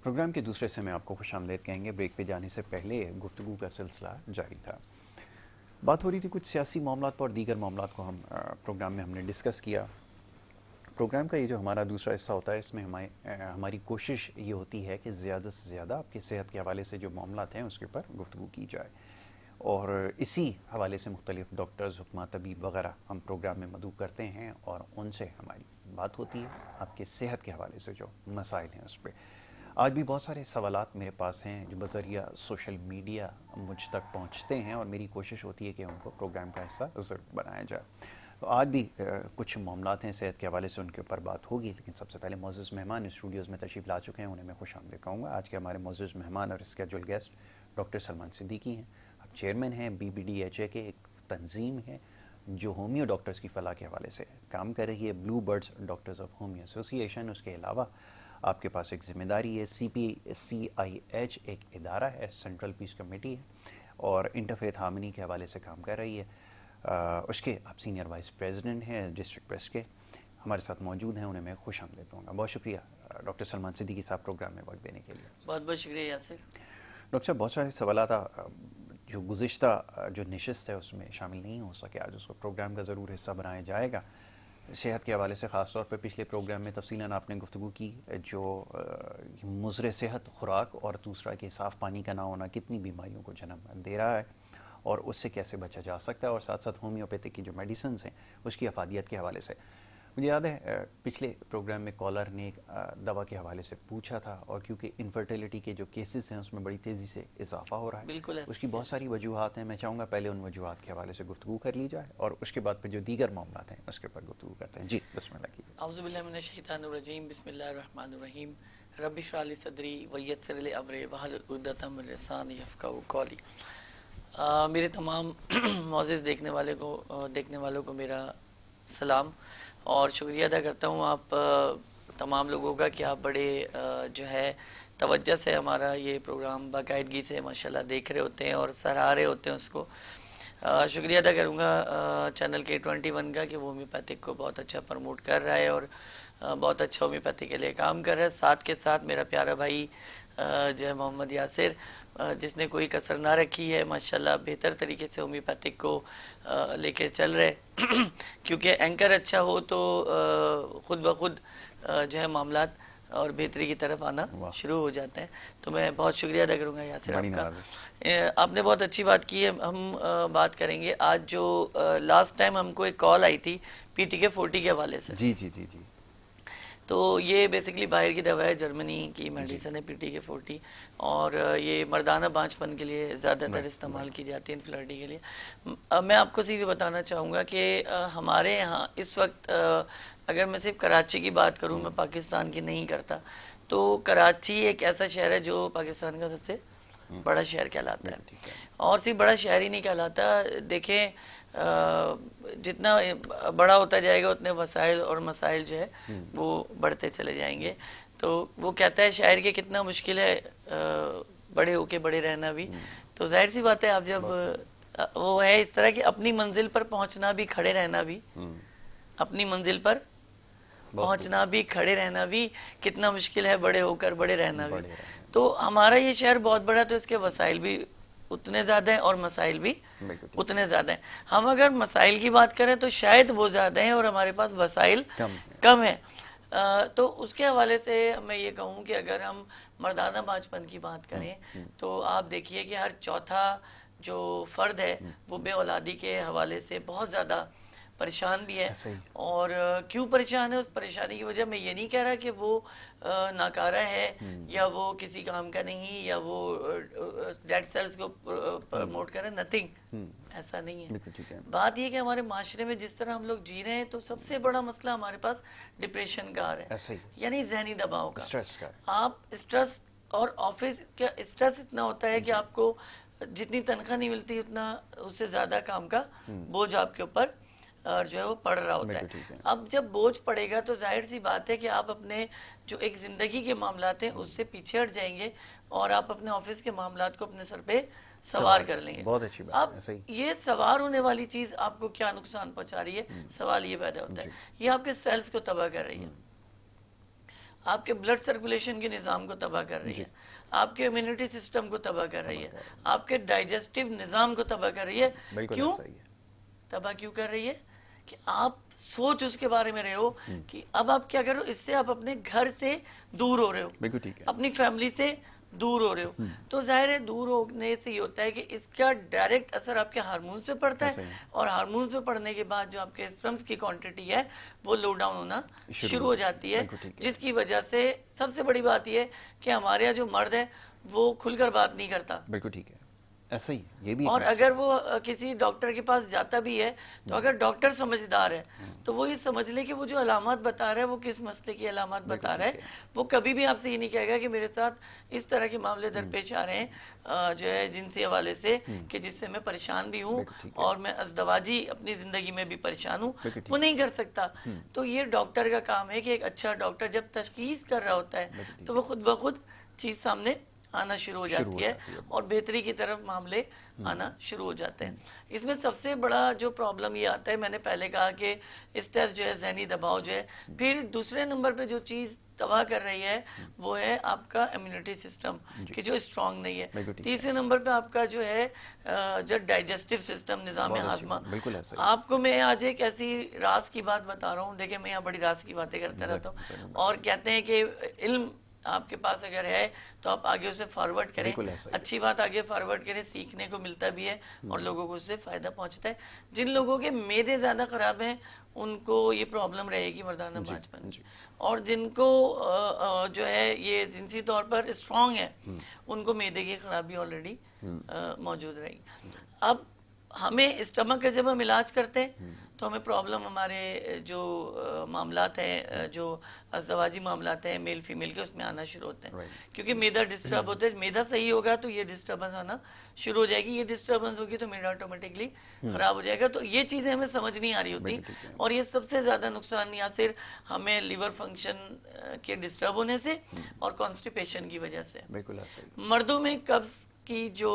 Programme के दूसरे से में आपको खुशामदीद कहेंगे। ब्रेक पे जाने से पहले गुफ्तगू का सिलसिला जारी था। बात हो रही थी कुछ सियासी मामलात पर और दीगर मामलात को हम प्रोग्राम में हमने डिस्कस किया। प्रोग्राम का ये जो हमारा दूसरा हिस्सा होता है, इसमें हमारी कोशिश ये होती है कि ज़्यादा से ज़्यादा आपकी सेहत के हवाले से जो मामलात हैं उसके ऊपर गुफ्तगू की जाए, और इसी हवाले से मुख्तलिफ डॉक्टर्स, हुक्मा, तबीब वगैरह हम प्रोग्राम में मदऊ करते हैं और उनसे हमारी बात होती है आपके सेहत के हवाले से जो मसाइल हैं उस पर। आज भी बहुत सारे सवालात मेरे पास हैं जो बज़रिया सोशल मीडिया मुझ तक पहुंचते हैं और मेरी कोशिश होती है कि उनको प्रोग्राम का हिस्सा ज़रूर बनाया जाए। तो आज भी कुछ मामलात हैं सेहत के हवाले से, उनके ऊपर बात होगी। लेकिन सबसे पहले मोअज़्ज़ज़ मेहमान स्टूडियोज़ में तशरीफ़ ला चुके हैं, उन्हें मैं खुशामदीद कहूँगा। आज के हमारे मोअज़्ज़ज़ मेहमान और schedule guest doctor Salman Siddiqui हैं। अब चेयरमैन हैं BBDHA के, एक तंजीम है जो होमियो डॉक्टर्स की फ़लाह के हवाले से काम कर रही है, blue birds doctors of homeo association. उसके अलावा आपके पास एक जिम्मेदारी है, CPCIH एक इदारा है, सेंट्रल पीस कमेटी है और इंटरफेथ हार्मनी के हवाले से काम कर रही है। उसके आप सीनियर वाइस प्रेसिडेंट हैं डिस्ट्रिक्ट प्रेस के, हमारे साथ मौजूद हैं, उन्हें मैं खुशामदीद कहूँगा। बहुत शुक्रिया डॉक्टर सलमान सिद्दीकी साहब प्रोग्राम में वक्त देने के लिए। बहुत बहुत शुक्रिया यासिर। डॉक्टर साहब, बहुत सारे सवाल जो गुज़िश्ता जो नशिस्त है उसमें शामिल नहीं हो सके, आज उसको प्रोग्राम का ज़रूर हिस्सा बनाया जाएगा। सेहत के हवाले से ख़ास तौर पर पिछले प्रोग्राम में तफसीलन आपने गुफ्तगू की जो मुज़र सेहत खुराक और दूसरा कि साफ़ पानी का ना होना कितनी बीमारियों को जन्म दे रहा है और उससे कैसे बचा जा सकता है, और साथ साथ होम्योपैथिक की जो मेडिसिन हैं उसकी अफादियत के हवाले से। मुझे याद है पिछले प्रोग्राम में कॉलर ने एक दवा के हवाले से पूछा था, और क्योंकि इनफर्टिलिटी के जो केसेस हैं उसमें बड़ी तेज़ी से इजाफा हो रहा है, बिल्कुल उसकी बहुत सारी वजूहात हैं। मैं चाहूँगा पहले उन वजूहात के हवाले से गुफ्तगू कर ली जाए और उसके बाद फिर जो दीगर मामलात हैं उसके ऊपर गुफ्तगू करते हैं। जी बिस्मिल्लाह कीजिए। औज़ु बिल्लाहि मिनश शैतानिर रजीम, बिस्मिल्लाहिर रहमानिर रहीम। रब्बि इश्रह ली सदरी व यस्सिर ली अमरी वहलुल उक़दतम मिन लिसानी यफ़क़हू क़ौली। मेरे तमाम मौज़िज़ देखने वालों को मेरा सलाम और शुक्रिया अदा करता हूँ आप तमाम लोगों का कि आप बड़े जो है तवज्जो से हमारा ये प्रोग्राम बाकायदगी से माशाल्लाह देख रहे होते हैं और सराह रहे होते हैं उसको। शुक्रिया अदा करूँगा चैनल K21 का कि वो होम्योपैथिक को बहुत अच्छा प्रमोट कर रहा है और बहुत अच्छा होम्योपैथिक के लिए काम कर रहा है। साथ के साथ मेरा प्यारा भाई जो है मोहम्मद यासिर, जिसने कोई कसर ना रखी है, माशाल्लाह बेहतर तरीके से होम्योपैथिक को लेकर चल रहे क्योंकि एंकर अच्छा हो तो ख़ुद ब खुद जो है मामलात और बेहतरी की तरफ आना शुरू हो जाते हैं। तो मैं बहुत शुक्रिया अदा करूँगा यासिर आपका। आपने बहुत अच्छी बात की है। हम बात करेंगे आज जो लास्ट टाइम हमको एक कॉल आई थी PTK40 के हवाले से। जी जी जी जी। तो ये बेसिकली बाहर की दवा है, जर्मनी की मेडिसिन है PTK40, और ये मर्दाना बांझपन के लिए ज़्यादातर इस्तेमाल की जाती है, इनफर्टिलिटी के लिए। मैं आपको सिर्फ ये बताना चाहूँगा कि हमारे यहाँ इस वक्त अगर मैं सिर्फ कराची की बात करूँ, मैं पाकिस्तान की नहीं करता, तो कराची एक ऐसा शहर है जो पाकिस्तान का सबसे बड़ा शहर कहलाता है। और सिर्फ बड़ा शहर ही नहीं कहलाता, देखें जितना बड़ा होता जाएगा उतने वसाइल और मसाइल जो है वो बढ़ते चले जाएंगे। तो वो कहता है शायर के कितना मुश्किल है बड़े होके बड़े रहना भी। तो जाहिर सी बात है, आप जब वो है इस तरह की अपनी मंजिल पर पहुंचना भी, खड़े रहना भी, अपनी मंजिल पर पहुंचना भी, खड़े रहना भी कितना मुश्किल है, बड़े होकर बड़े रहना भी। तो हमारा ये शहर बहुत बड़ा, तो इसके वसाइल भी उतने ज़्यादा हैं और मसाइल भी उतने ज़्यादा हैं। हम अगर मसाइल की बात करें तो शायद वो ज़्यादा हैं और हमारे पास वसाइल कम है। तो उसके हवाले से मैं ये कहूँ कि अगर हम मर्दाना बांझपन की बात करें तो आप देखिए कि हर चौथा जो फ़र्द है वो बे औलादी के हवाले से बहुत ज़्यादा परेशान भी है। और क्यों परेशान है, उस परेशानी की वजह मैं ये नहीं कह रहा कि वो नाकारा है या वो किसी काम का नहीं या वो डेड सेल्स को प्रमोट करे, नथिंग, ऐसा नहीं है। बात ये कि हमारे माशरे में जिस तरह हम लोग जी रहे हैं, तो सबसे बड़ा मसला हमारे पास डिप्रेशन का आ रहा है, यानी जहनी दबाव का, स्ट्रेस का। आप स्ट्रेस, और ऑफिस का स्ट्रेस इतना होता है कि आपको जितनी तनख्वाह नहीं मिलती उतना उससे ज्यादा काम का बोझ आपके ऊपर जो है वो पड़ रहा होता है। अब जब बोझ पड़ेगा तो जाहिर सी बात है कि आप अपने जो एक जिंदगी के मामलात हैं उससे पीछे हट जाएंगे और आप अपने ऑफिस के मामलात को अपने सर पे सवार कर लेंगे। बहुत अच्छी बात अब ये सवार होने वाली चीज आपको क्या नुकसान पहुंचा रही है, सवाल ये पैदा होता है, ये आपके सेल्स को तबाह कर रही है। आपके ब्लड सर्कुलेशन के निज़ाम को तबाह कर रही है, आपके इम्यूनिटी सिस्टम को तबाह कर रही है, आपके डाइजेस्टिव निज़ाम को तबाह कर रही है। क्यों तबाह क्यों कर रही है? कि आप सोच उसके बारे में रहे हो कि अब आप क्या करो, इससे आप अपने घर से दूर हो रहे हो, अपनी फैमिली से दूर हो रहे हो। तो जाहिर है दूर होने से ये होता है कि इसका डायरेक्ट असर आपके हार्मोन्स पे पड़ता है, और हार्मोन्स पे पड़ने के बाद जो आपके स्पर्म्स की क्वांटिटी है वो लो डाउन होना शुरू हो जाती है, जिसकी वजह से सबसे बड़ी बात ये है कि हमारे यहाँ जो मर्द है वो खुलकर बात नहीं करता। बिल्कुल ठीक है, ऐसा ही ये भी। और अगर वो किसी डॉक्टर के पास जाता भी है तो अगर डॉक्टर समझदार है तो वो ये समझ ले कि वो जो अलामत बता रहा है वो किस मसले की अलामत बता रहा है। वो कभी भी आपसे ये नहीं कहेगा कि मेरे साथ इस तरह के मामले दरपेश आ रहे हैं जो है जिनसी हवाले से कि जिससे मैं परेशान भी हूँ और मैं अज़दवाजी अपनी जिंदगी में भी परेशान हूँ, वो नहीं कर सकता। तो ये डॉक्टर का काम है कि एक अच्छा डॉक्टर जब तशखीस कर रहा होता है तो वो खुद ब खुद चीज सामने आना शुरू हो जाती है और बेहतरी की तरफ मामले आना शुरू हो जाते हैं। इसमें सबसे बड़ा जो प्रॉब्लम ये आता है, मैंने पहले कहा कि स्ट्रेस जो है, जहनी दबाव जो है, फिर दूसरे नंबर पे जो चीज़ तबाह कर रही है वो है आपका इम्यूनिटी सिस्टम कि जो स्ट्रांग नहीं है। तीसरे नंबर पे आपका जो है जो डाइजेस्टिव सिस्टम, निज़ाम हाजमा। आपको मैं आज एक ऐसी राज की बात बता रहा हूँ, देखिए मैं यहाँ बड़ी राज की बातें करता रहता हूँ, और कहते हैं कि इल्म आपके पास अगर है तो आप आगे उसे फॉरवर्ड करें, अच्छी बात आगे फॉरवर्ड करें, सीखने को मिलता भी है और लोगों को उससे फायदा पहुंचता है। जिन लोगों के मेदे ज्यादा खराब हैं उनको ये प्रॉब्लम रहेगी मर्दाना बांझपन, और जिनको जो है ये जिनसी तौर पर स्ट्रांग है उनको मेदे की खराबी ऑलरेडी मौजूद रहेगी। अब हमें स्टमक का जब हम इलाज करते हैं तो हमें प्रॉब्लम हमारे जो मामलात हैं, जो अज़दवाजी मामलात हैं मेल फीमेल के, उसमें आना शुरू होते हैं क्योंकि मैदा डिस्टर्ब होता है। मैदा सही होगा तो ये डिस्टर्बेंस आना शुरू हो जाएगी, ये डिस्टर्बेंस होगी तो मैदा ऑटोमेटिकली खराब हो जाएगा। तो ये चीज़ें हमें समझ नहीं आ रही होती, और ये सबसे ज़्यादा नुकसान या सिर्फ हमें लिवर फंक्शन के डिस्टर्ब होने से और कॉन्स्टिपेशन की वजह से। मर्दों में कब्ज़ की जो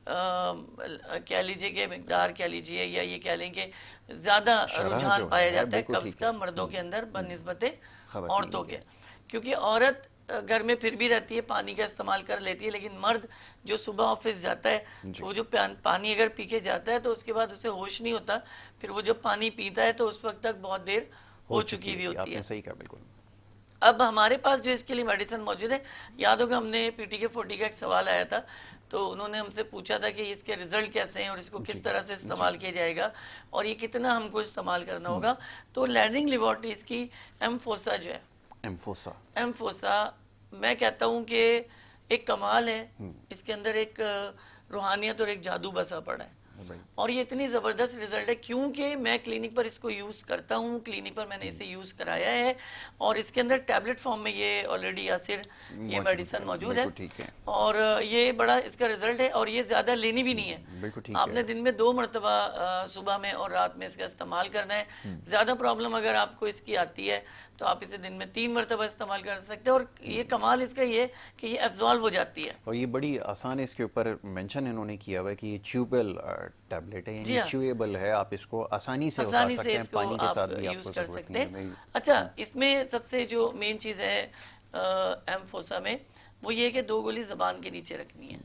कह लीजिए कि मिकदार कह लीजिए, या ये कह लें कि ज्यादा रुझान पाया जाता है कब्ज का मर्दों के अंदर बनिस्बत औरतों के, क्योंकि औरत घर में फिर भी रहती है, पानी का इस्तेमाल कर लेती है, लेकिन मर्द जो सुबह ऑफिस जाता है वो जो पानी अगर पी के जाता है तो उसके बाद उसे होश नहीं होता, फिर वो जब पानी पीता है तो उस वक्त तक बहुत देर हो चुकी हुई होती है। सही कहा, बिल्कुल। अब हमारे पास जो इसके लिए मेडिसिन मौजूद है, याद होगा हमने PTK 40 का एक सवाल आया था, तो उन्होंने हमसे पूछा था कि इसके रिजल्ट कैसे हैं और इसको किस तरह से इस्तेमाल किया जाएगा और ये कितना हमको इस्तेमाल करना होगा। तो लैंडिंग लेबोरेटरीज की एम्फोसा जो है, एम्फोसा मैं कहता हूँ कि एक कमाल है, इसके अंदर एक रूहानियत और एक जादू बसा पड़ा है, और ये इतनी ज़बरदस्त रिजल्ट है क्योंकि मैं क्लिनिक पर इसको यूज़ करता हूँ, क्लिनिक पर मैंने इसे यूज़ कराया है, और इसके अंदर टैबलेट फॉर्म में ये ऑलरेडी यासिर ये मेडिसिन मौजूद है, और ये बड़ा इसका रिजल्ट है, और ये ज़्यादा लेनी भी नहीं है। आपने दिन में 2 मरतबा सुबह में और रात में इसका इस्तेमाल करना है। ज़्यादा प्रॉब्लम अगर आपको इसकी आती है तो आप इसे दिन में 3 मरतबा इस्तेमाल कर सकते हैं, और ये कमाल इसका ये कि ये एब्जॉल्व हो जाती है। और ये बड़ी आसान है, इसके ऊपर मेंशन इन्होंने किया हुआ है कि ये च्यूबल टैबलेट है, यानी च्यूएबल है, आप इसको आसानी से उठा सकते हैं, पानी के साथ भी यूज कर सकते हैं। अच्छा, इसमें सबसे जो मेन चीज़ है एम्फोसा में वो ये कि 2 गोली ज़बान के नीचे रखनी है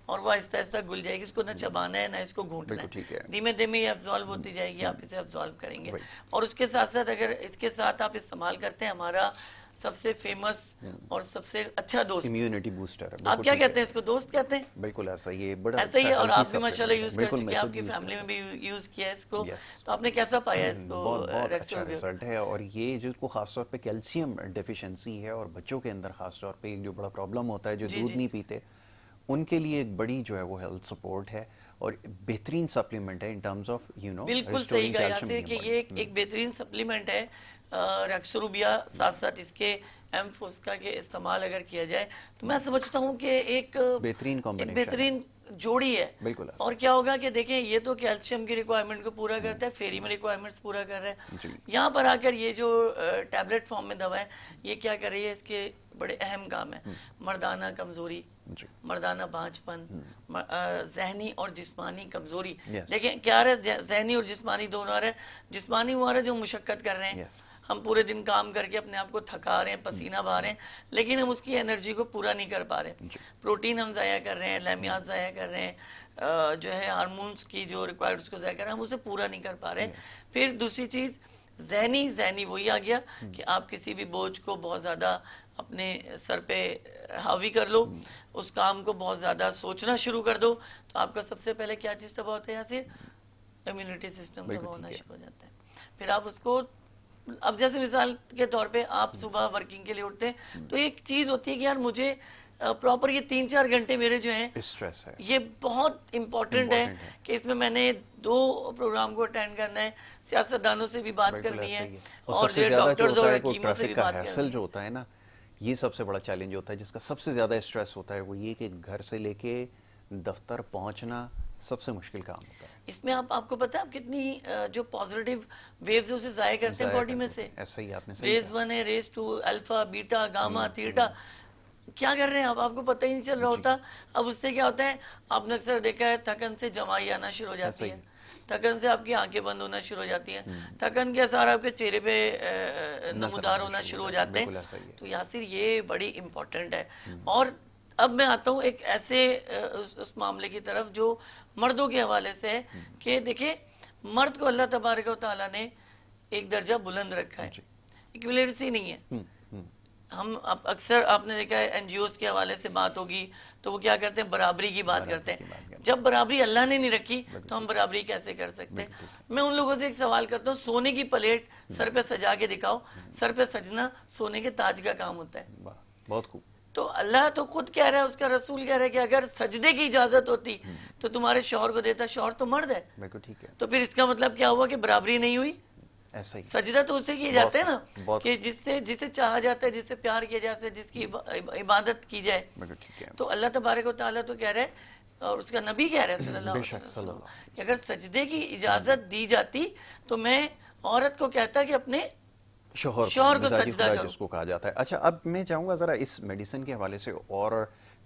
और वो आहिस्ता आहिस्ता घुल जाएगी, इसको ना चबाना है ना इसको घूंटना है, धीमे धीमे ये अब्जॉल्व होती जाएगी, आप इसे अब्जॉल्व करेंगे। और उसके साथ साथ अगर इसके साथ आप इस्तेमाल करते हैं हमारा सबसे फेमस और सबसे अच्छा दोस्त, इम्यूनिटी बूस्टर, आप क्या कहते हैं इसको? दोस्त कहते हैं? बिल्कुल ऐसा, ये बड़ा ऐसा ही है, और आप भी माशाल्लाह यूज कर चुके हैं, आपकी फैमिली में भी यूज किया है इसको, तो आपने कैसा पाया इसको? बहुत अच्छा रिजल्ट है, और ये जिसको खासतौर पे कैल्शियम डेफिशिएंसी है और बच्चों के अंदर खासतौर पे जो बड़ा प्रॉब्लम होता है जो दूध नहीं पीते, उनके लिए एक बड़ी जो है वो हेल्थ सपोर्ट है और बेहतरीन सप्लीमेंट है इन टर्म्स ऑफ बिल्कुल सही कहा यासिर कि ये एक बेहतरीन सप्लीमेंट है। रक्सरूबिया साथ साथ इसके एम्फोस्का के इस्तेमाल अगर किया जाए तो मैं समझता हूँ कि एक बेहतरीन जोड़ी है। बिल्कुल। और क्या होगा कि देखें, ये तो कैल्शियम की रिक्वायरमेंट को पूरा करता है, फेरी में रिक्वायरमेंट्स पूरा कर रहा है, यहाँ पर आकर ये जो टैबलेट फॉर्म में दवा है ये क्या कर रही है, इसके बड़े अहम काम है, मर्दाना कमजोरी, मर्दाना बांझपन, जहनी और जिस्मानी कमजोरी। लेकिन क्या आ रहा है, जहनी और जिस्मानी दोनों आ रहे हैं। जिस्मानी वो आ रहा है जो मुशक्कत कर रहे हैं, हम पूरे दिन काम करके अपने आप को थका रहे हैं, पसीना बहा रहे हैं, लेकिन हम उसकी एनर्जी को पूरा नहीं कर पा रहे। प्रोटीन हम ज़ाया कर रहे हैं, लैमियात ज़ाया कर रहे हैं, जो है हार्मोन्स की जो रिक्वायर्ड उसको ज़ाया कर रहे हैं, हम उसे पूरा नहीं कर पा रहे। फिर दूसरी चीज़ ज़हनी वही आ गया कि आप किसी भी बोझ को बहुत ज़्यादा अपने सर पे हावी कर लो, उस काम को बहुत ज़्यादा सोचना शुरू कर दो, तो आपका सबसे पहले क्या चीज़ तबाह होता है? यहाँ से इम्यूनिटी सिस्टम तबाह होना शुरू हो जाता है। फिर आप उसको, अब जैसे मिसाल के तौर पे आप सुबह वर्किंग के लिए उठते हैं, तो एक चीज़ होती है कि यार मुझे प्रॉपर ये 3-4 घंटे मेरे जो हैं स्ट्रेस है, ये बहुत इम्पोर्टेंट है कि इसमें मैंने 2 प्रोग्राम को अटेंड करना है, सियासतदानों से भी बात करनी है, और जो डॉक्टर्स और हकीमों से भी बात करनी है। जो होता है ना, ये सबसे बड़ा चैलेंज होता है, जिसका सबसे ज्यादा स्ट्रेस होता है वो ये कि घर से लेके दफ्तर पहुंचना सबसे मुश्किल काम होता है। इसमें आपको पता है आप कितनी जो पॉजिटिव वेव्स उसे जाया करते हैं बॉडी में से। ऐसा ही आपने सही रेज 1 है, rays 2, alpha, beta, gamma, theta, क्या कर रहे हैं आप, आपको पता ही नहीं चल रहा होता। अब उससे क्या होता है, आपने अक्सर देखा है थकन से जमाई आना शुरू हो जाती है, थकन से आपकी आंखें बंद होना शुरू हो जाती हैं, थकन के असर आपके चेहरे पे नमूदार होना शुरू हो जाते हैं। तो यासिर ये बड़ी इम्पोर्टेंट है। और अब मैं आता हूँ एक ऐसे उस मामले की तरफ जो मर्दों के हवाले से है कि देखिए, मर्द को अल्लाह तबारक व तआला ने एक दर्जा बुलंद रखा है, इक्विवेलेंसी नहीं है। हम अक्सर आपने देखा है एनजीओस के हवाले से बात होगी तो वो क्या करते हैं, बराबरी की बात करते हैं। जब बराबरी अल्लाह ने नहीं रखी तो हम बराबरी कैसे कर सकते हैं? मैं उन लोगों से एक सवाल करता हूँ, सोने की प्लेट सर पे सजा के दिखाओ, सर पे सजना सोने के ताज का काम होता है। बहुत खूब। तो अल्लाह तो खुद कह रहा है, उसका रसूल कह रहा है कि अगर सजदे की इजाजत होती तो तुम्हारे शौहर को देता, शौहर तो मर्द है। बिल्कुल ठीक है। तो फिर इसका मतलब क्या हुआ कि बराबरी नहीं हुई। ऐसा ही सजदा तो उससे किया जाता है ना कि जिसे चाहा जाता है, जिससे प्यार किया जाता है, जिसकी इबादत की जाए। तो अल्लाह तबारक व तआला तो कह रहा है, और उसका नबी कह रहा है सल्लल्लाहु अलैहि वसल्लम कि अगर सजदे की इजाजत दी जाती तो मैं औरत को कहता कि अपने शौहर को सजदा करो, जिसको कहा जाता है। अच्छा, अब मैं चाहूंगा जरा इस मेडिसिन के हवाले से, और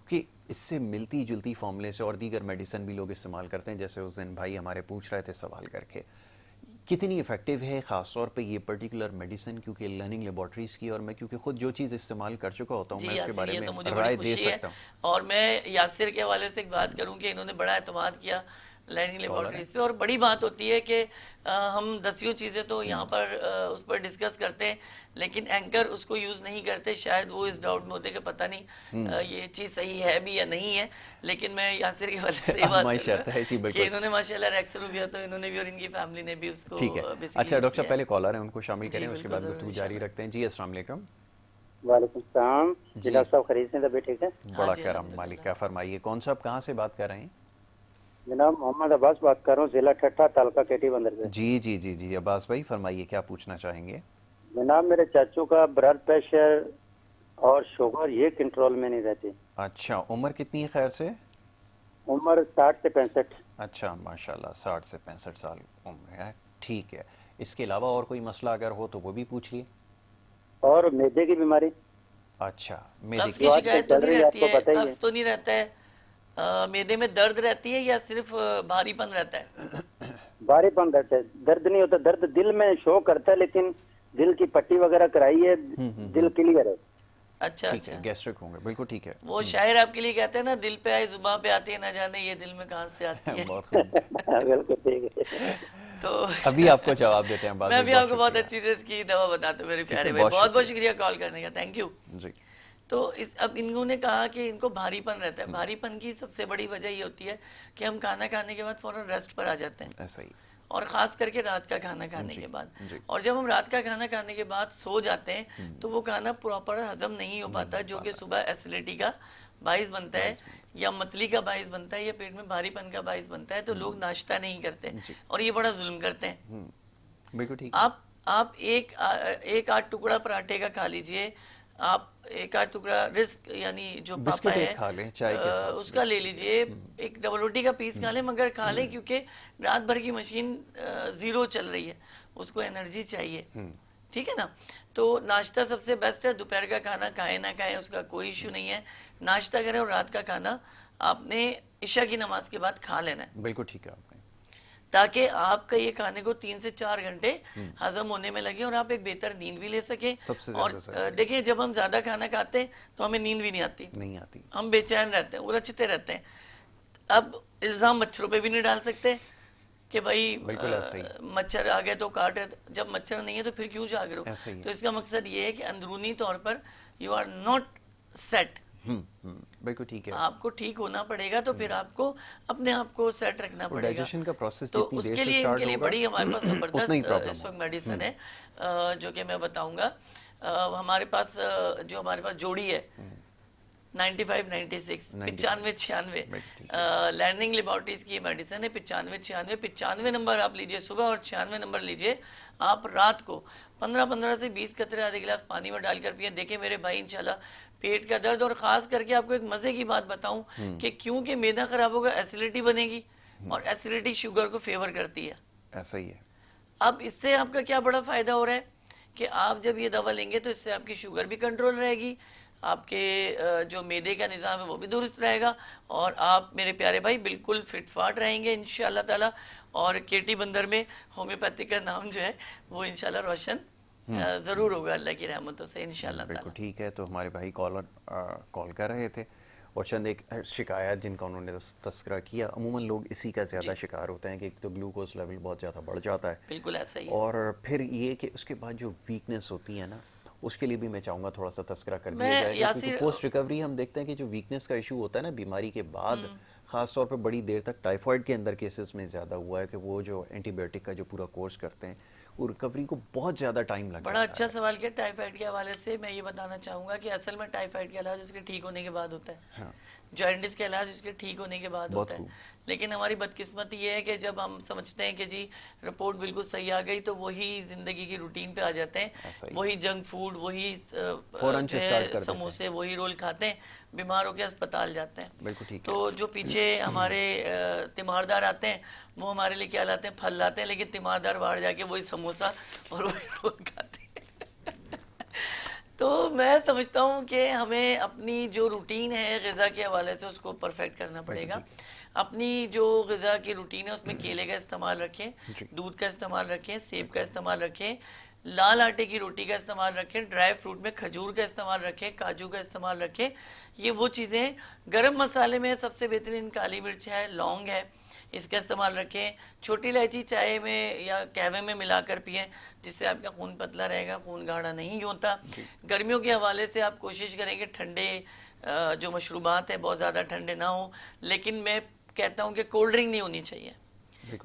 कि इससे मिलती जुलती फॉर्मूले से और दीगर मेडिसिन भी लोग इस्तेमाल करते हैं, जैसे उस दिन भाई हमारे पूछ रहे थे सवाल करके, कितनी इफेक्टिव है खासतौर पे ये पर्टिकुलर मेडिसिन, क्योंकि लर्निंग लेबोरेटरीज की, और मैं क्योंकि खुद जो चीज़ इस्तेमाल कर चुका होता हूँ मैं उसके बारे में तो राय दे सकता हूँ। और मैं यासिर के हवाले से एक बात करूँ कि इन्होंने बड़ा एतमाद किया लर्निंग लेबोरेटरीज पे, और बड़ी बात होती है कि हम दसियों चीज़ें तो यहाँ पर उस पर डिस्कस करते हैं, लेकिन एंकर उसको यूज़ नहीं करते। शायद वो इस डाउट में होते कि पता नहीं ये चीज़ सही है भी या नहीं है। लेकिन मैं यासिर के वाले से बात कि इन्होंने माशाल्लाह रैक्स रुबिया तो इन्होंने भी और इनकी फैमिली ने भी उसको। ठीक है। अच्छा डॉक्टर साहब, पहले कॉलर है उनको शामिल करें, उसके बाद गुफ्तगू जारी रखते हैं। जी अस्सलाम वालेकुम। वालेकुम सलाम। जिला साहब खरीद से तबीयत ठीक है? बड़ा करम मालिक का, फरमाइए कौन साहब कहाँ से बात कर रहे हैं? जनाब मोहम्मद अब्बास बात कर रहा हूँ, जिला ठट्ठा, तालका केटी बंदर से। जी जी जी जी अब्बास भाई फरमाइए, क्या पूछना चाहेंगे? जनाब मेरे चाचू का ब्लड प्रेशर और शुगर ये कंट्रोल में नहीं रहती। अच्छा, उम्र कितनी है खैर से? उम्र 60 से 65। अच्छा माशाल्लाह, 60 से 65 साल उम्र है, ठीक है। इसके अलावा और कोई मसला अगर हो तो वो भी पूछिए। और मैदे की बीमारी? अच्छा, मैदे की शिकायत तो नहीं रहती है, कब्ज तो नहीं रहता है, मैदे में दर्द रहती है या सिर्फ भारीपन रहता है? भारीपन रहता है, दर्द नहीं होता। दर्द दिल में शो करता है, लेकिन दिल की पट्टी वगैरह कराई है, दिल क्लियर है। अच्छा अच्छा, गैस्ट्रिक होंगे, बिल्कुल ठीक है। वो शायर आपके लिए कहते हैं ना, दिल पे आई जुबान पे आती है, ना जाने ये दिल में कहां से आती है। बिल्कुल ठीक है। तो अभी आपको जवाब देते हैं। मैं भी आपको बहुत अच्छी तरह की दवा बताता हूँ मेरे प्यारे भाई, बहुत बहुत शुक्रिया कॉल करने का, थैंक यू जी। तो अब इन्होंने कहा कि इनको भारीपन रहता है। भारीपन की सबसे बड़ी वजह ये होती है कि हम खाना खाने के बाद फौरन रेस्ट पर आ जाते हैं, ऐसा ही, और खास करके रात का खाना खाने के बाद। और जब हम रात का खाना खाने के बाद सो जाते हैं तो वो खाना प्रॉपर हजम नहीं हो पाता, जो कि सुबह एसिडिटी का बाइस बनता है, या मतली का बाइस बनता है, या पेट में भारीपन का बाइस बनता है। तो लोग नाश्ता नहीं करते और ये बड़ा जुल्म करते हैं। बिल्कुल ठीक। आप एक आध टुकड़ा पराठे का खा लीजिए, आप एक आध टुकड़ा रिस्क यानी जो पापा है खा लें, चाय के साथ उसका ले लीजिए, एक डबल रोटी का पीस खा लें, मगर खा लें क्योंकि रात भर की मशीन जीरो चल रही है, उसको एनर्जी चाहिए, ठीक है ना। तो नाश्ता सबसे बेस्ट है। दोपहर का खाना खाएं ना खाएं उसका कोई इशू नहीं है, नाश्ता करें, और रात का खाना आपने इशा की नमाज के बाद खा लेना है। बिल्कुल ठीक है आपने। ताकि आपका ये खाने को 3 से 4 घंटे हजम होने में लगे और आप एक बेहतर नींद भी ले सके। सबसे और ज्यादा सही। देखिए, जब हम ज्यादा खाना खाते हैं तो हमें नींद भी नहीं आती, नहीं आती। हम बेचैन रहते हैं, उलझते रहते हैं। अब इल्जाम मच्छरों पे भी नहीं डाल सकते कि भाई बिल्कुल ऐसा ही। मच्छर आ गए तो काट रहे, जब मच्छर नहीं है तो फिर क्यों जाग रहे हो। ऐसा ही है। तो इसका मकसद ये है कि अंदरूनी तौर पर यू आर नॉट सेट, बिल्कुल ठीक है। आपको ठीक होना पड़ेगा, तो फिर आपको अपने आप को सेट रखना और पड़ेगा। डाइजेशन का प्रोसेस तो जितनी देर उसके से लिए स्टार्ट इनके लिए होगा बड़ी हमारे पास उतना ही ज़बरदस्त प्रॉब्लम इस वक्त मेडिसिन है, जो कि मैं बताऊंगा। हमारे पास जो हमारे पास जोड़ी है 95 96 95 96 लैंडिंग लेबोरेटरीज की मेडिसिन है। 95 नंबर आप लीजिए सुबह और 96 नंबर लीजिए आप रात को। 15 से 20 कतरे आधे गिलास पानी में डालकर पिए। देखिए मेरे भाई, इंशाल्लाह पेट का दर्द, और खास करके आपको एक मजे की बात बताऊं कि क्योंकि मैदा खराब होगा एसिडिटी बनेगी, और एसिडिटी शुगर को फेवर करती है। ऐसा ही है। अब इससे आपका क्या बड़ा फायदा हो रहा है कि आप जब ये दवा लेंगे तो इससे आपकी शुगर भी कंट्रोल रहेगी, आपके जो मैदे का निज़ाम है वो भी दुरुस्त रहेगा, और आप मेरे प्यारे भाई बिल्कुल फिटफाट रहेंगे इंशाल्लाह ताला। और केटी बंदर में होम्योपैथी का नाम जो है वो इंशाल्लाह रोशन ज़रूर होगा अल्लाह की रहमतों से इंशाल्लाह ताला। बिल्कुल ठीक है। तो हमारे भाई कॉल कर रहे थे और चंद एक शिकायत जिनका उन्होंने तस्करा किया। अमूमन लोग इसी का ज़्यादा शिकार होते हैं कि एक तो ग्लूकोज लेवल बहुत ज़्यादा बढ़ जाता है। बिल्कुल ऐसा ही है। और फिर ये कि उसके बाद जो वीकनेस होती है ना, उसके लिए भी मैं चाहूँगा थोड़ा सा तस्करा कर दिया जाएगा, क्योंकि यासिर पोस्ट रिकवरी हम देखते हैं कि जो वीकनेस का इशू होता है ना बीमारी के बाद, ख़ास तौर पर बड़ी देर तक टाइफाइड के अंदर केसेस में ज़्यादा हुआ है कि वो जो एंटीबायोटिक का जो पूरा कोर्स करते हैं वो रिकवरी को बहुत ज़्यादा टाइम लग बड़ा जाता अच्छा है। सवाल किया। टाइफाइड के हवाले से मैं ये बताना चाहूँगा कि असल में टाइफाइड का इलाज उसके ठीक होने के बाद होता है, हाँ, जॉइंटिस का इलाज उसके ठीक होने के बाद बहुत होता है। खूब। लेकिन हमारी बदकिस्मती ये है कि जब हम समझते हैं कि जी रिपोर्ट बिल्कुल सही आ गई तो वही ज़िंदगी की रूटीन पे आ जाते ऐसा हैं, ही। वही जंक फूड, वही फौरन जो से स्टार्ट है कर देते हैं। समोसे, वही रोल खाते हैं, बीमार होकर अस्पताल जाते हैं। बिल्कुल ठीक है। तो जो पीछे हमारे तीमारदार आते हैं वो हमारे लिए क्या लाते हैं, फल लाते हैं, लेकिन तीमारदार बाहर जाके वही समोसा और वही रोल खाते हैं। तो मैं समझता हूँ कि हमें अपनी जो रूटीन है ग़िज़ा के हवाले से उसको परफेक्ट करना पड़ेगा। अपनी जो ग़िज़ा की रूटीन है उसमें केले का इस्तेमाल रखें, दूध का इस्तेमाल रखें, सेब का इस्तेमाल रखें, लाल आटे की रोटी का इस्तेमाल रखें, ड्राई फ्रूट में खजूर का इस्तेमाल रखें, काजू का इस्तेमाल रखें। ये वो चीज़ें। गरम मसाले में सबसे बेहतरीन काली मिर्च है, लौंग है, इसका इस्तेमाल रखें। छोटी इलायची चाय में या कहवे में मिलाकर पिएं, जिससे आपका खून पतला रहेगा, खून गाढ़ा नहीं होता। गर्मियों के हवाले से आप कोशिश करेंगे ठंडे जो मशरूबात हैं बहुत ज़्यादा ठंडे ना हो, लेकिन मैं कहता हूँ कि कोल्ड ड्रिंक नहीं होनी चाहिए,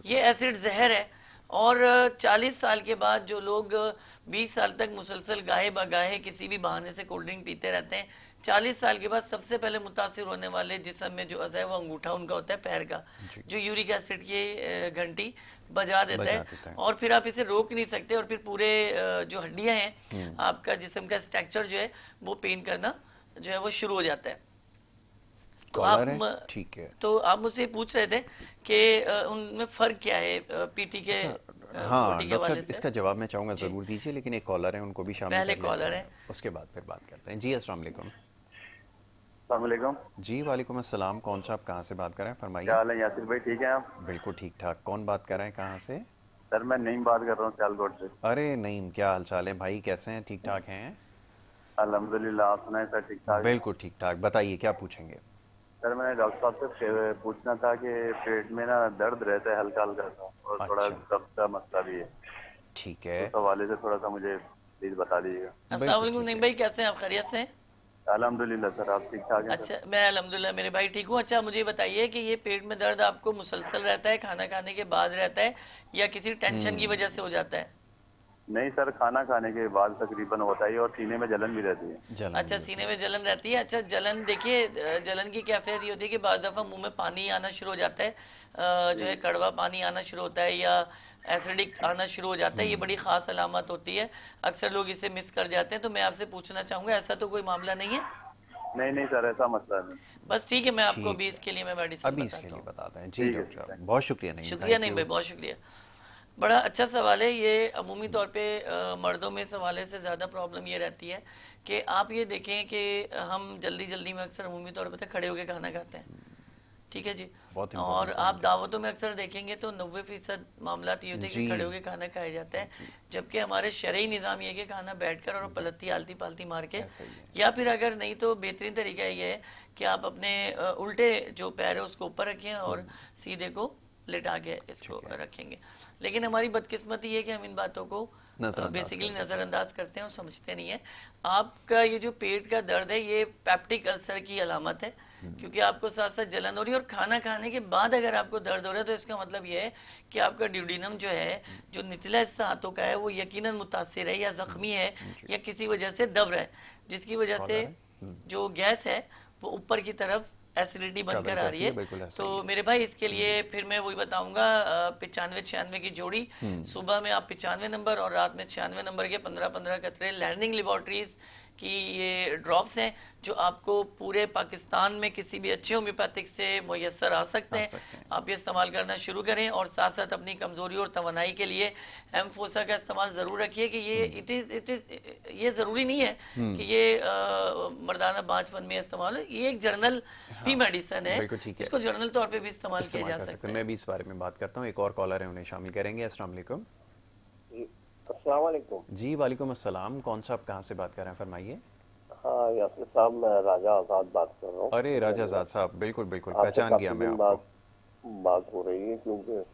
ये एसिड जहर है। और 40 साल के बाद जो लोग 20 साल तक मुसलसल गाहे बगाहे किसी भी बहाने से कोल्ड ड्रिंक पीते रहते हैं, 40 साल के बाद सबसे पहले मुतासिर होने वाले जिस्म में जो अज़ा है वो अंगूठा उनका होता है पैर का, जो यूरिक एसिड की घंटी बजा देता है, और फिर आप इसे रोक नहीं सकते, और फिर पूरे जो हड्डियां हैं आपका जिस्म का स्ट्रक्चर जो है वो पेन करना जो है वो शुरू हो जाता है। तो आप ठीक है। तो आप मुझसे पूछ रहे थे कि उनमें फ़र्क क्या है पीटी के हाँ डॉक्टर साहब, इसका जवाब मैं चाहूँगा ज़रूर दीजिए, लेकिन एक कॉलर है उनको भी शामिल पहले कर लेते कॉलर हैं, है, उसके बाद फिर बात करते हैं। जी अस्सलाम वालेकुम। अस्सलाम वालेकुम। जी वालेकुम अस्सलाम। कौन सा, आप कहाँ से बात कर रहे हैं, फरमाइए। क्या हाल है यासिर भाई, ठीक है आप? बिल्कुल ठीक ठाक। कौन बात कर रहे हैं, कहाँ से? सर मैं नईम बात कर रहा हूँ सियालकोट से। अरे नईम, क्या हाल चाल है भाई, कैसे हैं, ठीक ठाक हैं? अल्हम्दुलिल्लाह, आप सुनाए सर, ठीक ठाक? बिल्कुल ठीक ठाक। बताइए क्या पूछेंगे? सर मैंने डॉक्टर साहब से पूछना था कि पेट में ना दर्द रहता है हल्का हल्का सा, और थोड़ा कब्ज का मसला भी है। ठीक है। उस हवाले से थोड़ा सा मुझे प्लीज बता दीजिएगा। अस्सलाम वालेकुम नईम भाई, कैसे हैं आप, खैरियत से हैं? अल्हम्दुलिल्लाह सर, आप ठीक ठाक हैं? अच्छा, मैं अल्हम्दुलिल्लाह मेरे भाई ठीक हूँ। अच्छा मुझे बताइए कि ये पेट में दर्द आपको मुसलसल रहता है, खाना खाने के बाद रहता है, या किसी टेंशन की वजह से हो जाता है? नहीं सर, खाना खाने के बाद तकरीबन होता है, और सीने में जलन भी रहती है। अच्छा, सीने में जलन रहती है। अच्छा, जलन देखिए, जलन की कैफियत ये होती है कि बाद दफ़ा मुंह में पानी आना शुरू हो जाता है, जो है कड़वा पानी आना शुरू होता है, या एसिडिक आना शुरू हो जाता है। ये बड़ी ख़ास अलामत होती है, अक्सर लोग इसे मिस कर जाते हैं। तो मैं आपसे पूछना चाहूँगा, ऐसा तो कोई मामला नहीं है? नहीं सर, ऐसा मसला नहीं। बस ठीक है, मैं आपको अभी इसके लिए मैं मेडिसिन अभी इसके लिए बताते हैं। जी डॉक्टर साहब, बहुत शुक्रिया। नहीं, शुक्रिया नहीं भाई, बहुत शुक्रिया। बड़ा अच्छा सवाल है ये। अमूमी तौर पे मर्दों में इस हवाले से ज़्यादा प्रॉब्लम ये रहती है कि आप ये देखें कि हम जल्दी जल्दी में अक्सर अमूमी तौर पर खड़े होकर खाना खाते हैं, ठीक है जी। बहुत और आप दावतों में अक्सर देखेंगे तो 90% मामला ये होते हैं कि खड़े होकर खाना खाया जाता है, जबकि हमारे शरई निज़ाम ये है कि खाना बैठकर और पलती आलती पालती मार के, या फिर अगर नहीं तो बेहतरीन तरीका ये है कि आप अपने उल्टे जो पैर है उसको ऊपर रखें और सीधे को लिटा के इसको रखेंगे। लेकिन हमारी बदकिस्मती ये कि हम इन बातों को बेसिकली नज़रअंदाज करते हैं और समझते नहीं है। आपका ये जो पेट का दर्द है ये पेप्टिक अल्सर की अलामत है, क्योंकि आपको साथ साथ जलन हो रही है और खाना खाने के बाद अगर आपको दर्द हो रहा है तो इसका मतलब ये है कि आपका ड्यूडिनम जो है, जो निचला हिस्सा हाथों का है, वो यकीनन मुतासिर है या जख्मी है या किसी वजह से दब रहा है, जिसकी वजह से जो गैस है वो ऊपर की तरफ एसिडिटी बनकर आ रही है। तो मेरे भाई इसके लिए फिर मैं वही बताऊंगा, 95-96 की जोड़ी, सुबह में आप 95 नंबर और रात में 96 नंबर के 15-15 कतरे लर्निंग लेबोरेटरीज कि ये ड्रॉप्स हैं जो आपको पूरे पाकिस्तान में किसी भी अच्छे होम्योपैथिक से मुयस्सर आ सकते हैं। आप ये इस्तेमाल करना शुरू करें और साथ साथ अपनी कमज़ोरी और तवानाई के लिए एम्फोसा का इस्तेमाल ज़रूर रखिए कि ये इट इज़ ये ज़रूरी नहीं है कि ये मर्दाना बांझपन में इस्तेमाल हो, ये एक जर्नल भी मेडिसन है, इसको जर्नल तौर पर भी इस्तेमाल किया जा सकता है। मैं भी इस बारे में बात करता हूँ। एक और कॉलर है, उन्हें शामिल करेंगे। अस्सलाम वालेकुम। अस्सलाम वालेकुम। जी वालेकुम अस्सलाम। कौन सा, आप कहाँ से बात कर रहे हैं, फरमाइए। हाँ यासिर साहब, मैं राजा आजाद बात कर रहा हूँ। अरे राजा आजाद साहब, बिल्कुल बिल्कुल पहचान गया मैं आपको। बात हो रही है क्योंकि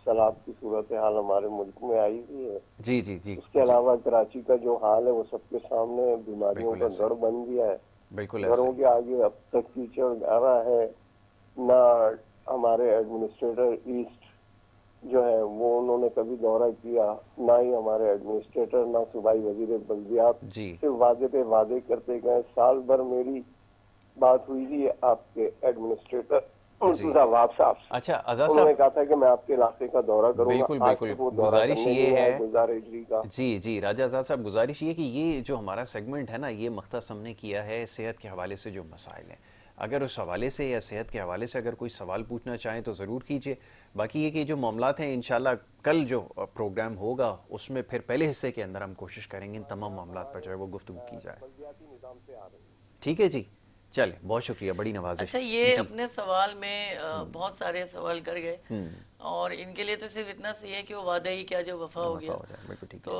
सैलाब की सूरत हाल हमारे मुल्क में आई हुई है। जी जी जी। उसके अलावा कराची का जो हाल है वो सबके सामने बीमारियों का गढ़ बन गया है। बिल्कुल घरों के आगे अब तक कीचड़ गारा है, ना हमारे एडमिनिस्ट्रेटर ईस्ट जो है वो उन्होंने कभी दौरा किया, ना ही हमारे एडमिनिस्ट्रेटर, ना सूबाई वजीर बल्दियात सिर्फ वादे पे वादे करते गए। साल भर मेरी बात हुई थी आपके एडमिनिस्ट्रेटर साहब। अच्छा आजाद उन्होंने कहा था कि मैं आपके इलाके का दौरा करूंगा। बिल्कुल बिल्कुल। गुजारिश ये है, गुजारिश जी जी राजा आजाद साहब, गुजारिश ये कि ये जो हमारा सेगमेंट है ना, ये मख्तस हमने किया है सेहत के हवाले से जो मसाइल हैं, अगर उस हवाले से या सेहत के हवाले से अगर कोई सवाल पूछना चाहें तो ज़रूर कीजिए। बाकी ये कि जो मामलात हैं, इंशाल्लाह कल जो प्रोग्राम होगा उसमें फिर पहले हिस्से के अंदर हम कोशिश करेंगे इन तमाम मामलात पर जो है वो गुफ्तगू की जाए। ठीक है जी, चले, बहुत शुक्रिया, बड़ी नवाज़िश। अच्छा, ये अपने सवाल में बहुत सारे सवाल कर गए और इनके लिए तो सिर्फ इतना सी है कि वो वादा ही क्या जो वफा हो गया। तो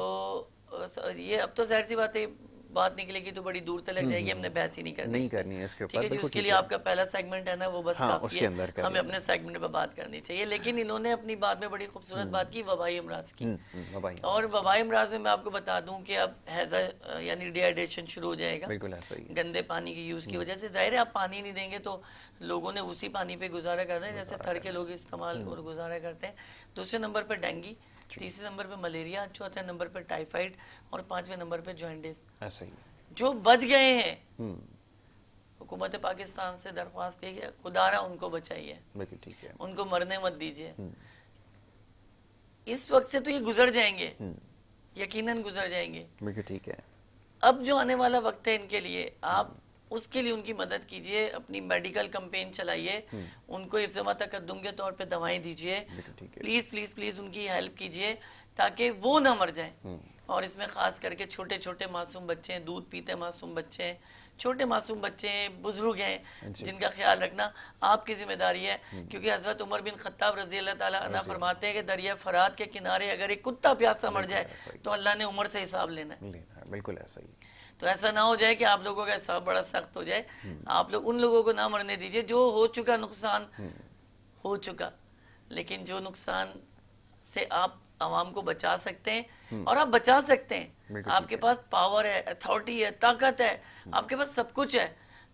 ये अब तो जाहिर सी बात है, बात निकलेगी तो बड़ी दूर तक जाएगी, हमने बहस ही नहीं करनी है इसके ऊपर। ठीक है जी, उसके लिए आपका पहला सेगमेंट है ना वो बस काफी है, हमें अपने सेगमेंट पे बात करनी चाहिए। लेकिन इन्होंने अपनी बात में बड़ी खूबसूरत बात की वबाई अमराज की, और वबाई अमराज में मैं आपको बता दूं कि अब हैजा यानी डिहाइड्रेशन शुरू हो जाएगा, बिल्कुल ऐसा ही, गंदे पानी की यूज की वजह से। जाहिर है आप पानी नहीं देंगे तो लोगों ने उसी पानी पे गुजारा करना है, जैसे थर के लोग इस्तेमाल और गुजारा करते हैं। दूसरे नंबर पर डेंगू, तीसरे नंबर पे मलेरिया, चौथे नंबर पे टाइफाइड और पांचवें नंबर पे जॉइंटिस। ऐसा ही जो बच गए हैं, हुकूमत पाकिस्तान से दरख्वास्त की है, खुदारा उनको बचाइए, ठीक है, उनको मरने मत दीजिए। इस वक्त से तो ये गुजर जाएंगे, यकीनन गुजर जाएंगे। ठीक है, अब जो आने वाला वक्त है इनके लिए, आप उसके लिए उनकी मदद कीजिए, अपनी मेडिकल कैंपेन चलाइए, उनको इफ्ज़मा तकद्दुम के तौर पे दवाएं दीजिए, प्लीज प्लीज प्लीज उनकी हेल्प कीजिए ताकि वो ना मर जाए। और इसमें खास करके छोटे छोटे मासूम बच्चे हैं, दूध पीते मासूम बच्चे हैं, छोटे मासूम बच्चे हैं, बुजुर्ग हैं, जिनका ख्याल रखना आपकी जिम्मेदारी है। क्योंकि हजरत उमर बिन खत्ताब रजी अल्लाह ताला अन्हु फरमाते हैं कि दरिया फरात के किनारे अगर एक कुत्ता प्यासा मर जाए तो अल्लाह ने उमर से हिसाब लेना है। बिल्कुल ऐसा ही। तो ऐसा ना हो जाए कि आप लोगों का हिसाब बड़ा सख्त हो जाए। आप लोग उन लोगों को ना मरने दीजिए, जो हो चुका नुकसान हो चुका, लेकिन जो नुकसान से आप आवाम को बचा सकते हैं, और आप बचा सकते हैं, आपके पास पावर है, अथॉरिटी है, ताकत है, आपके पास सब कुछ है,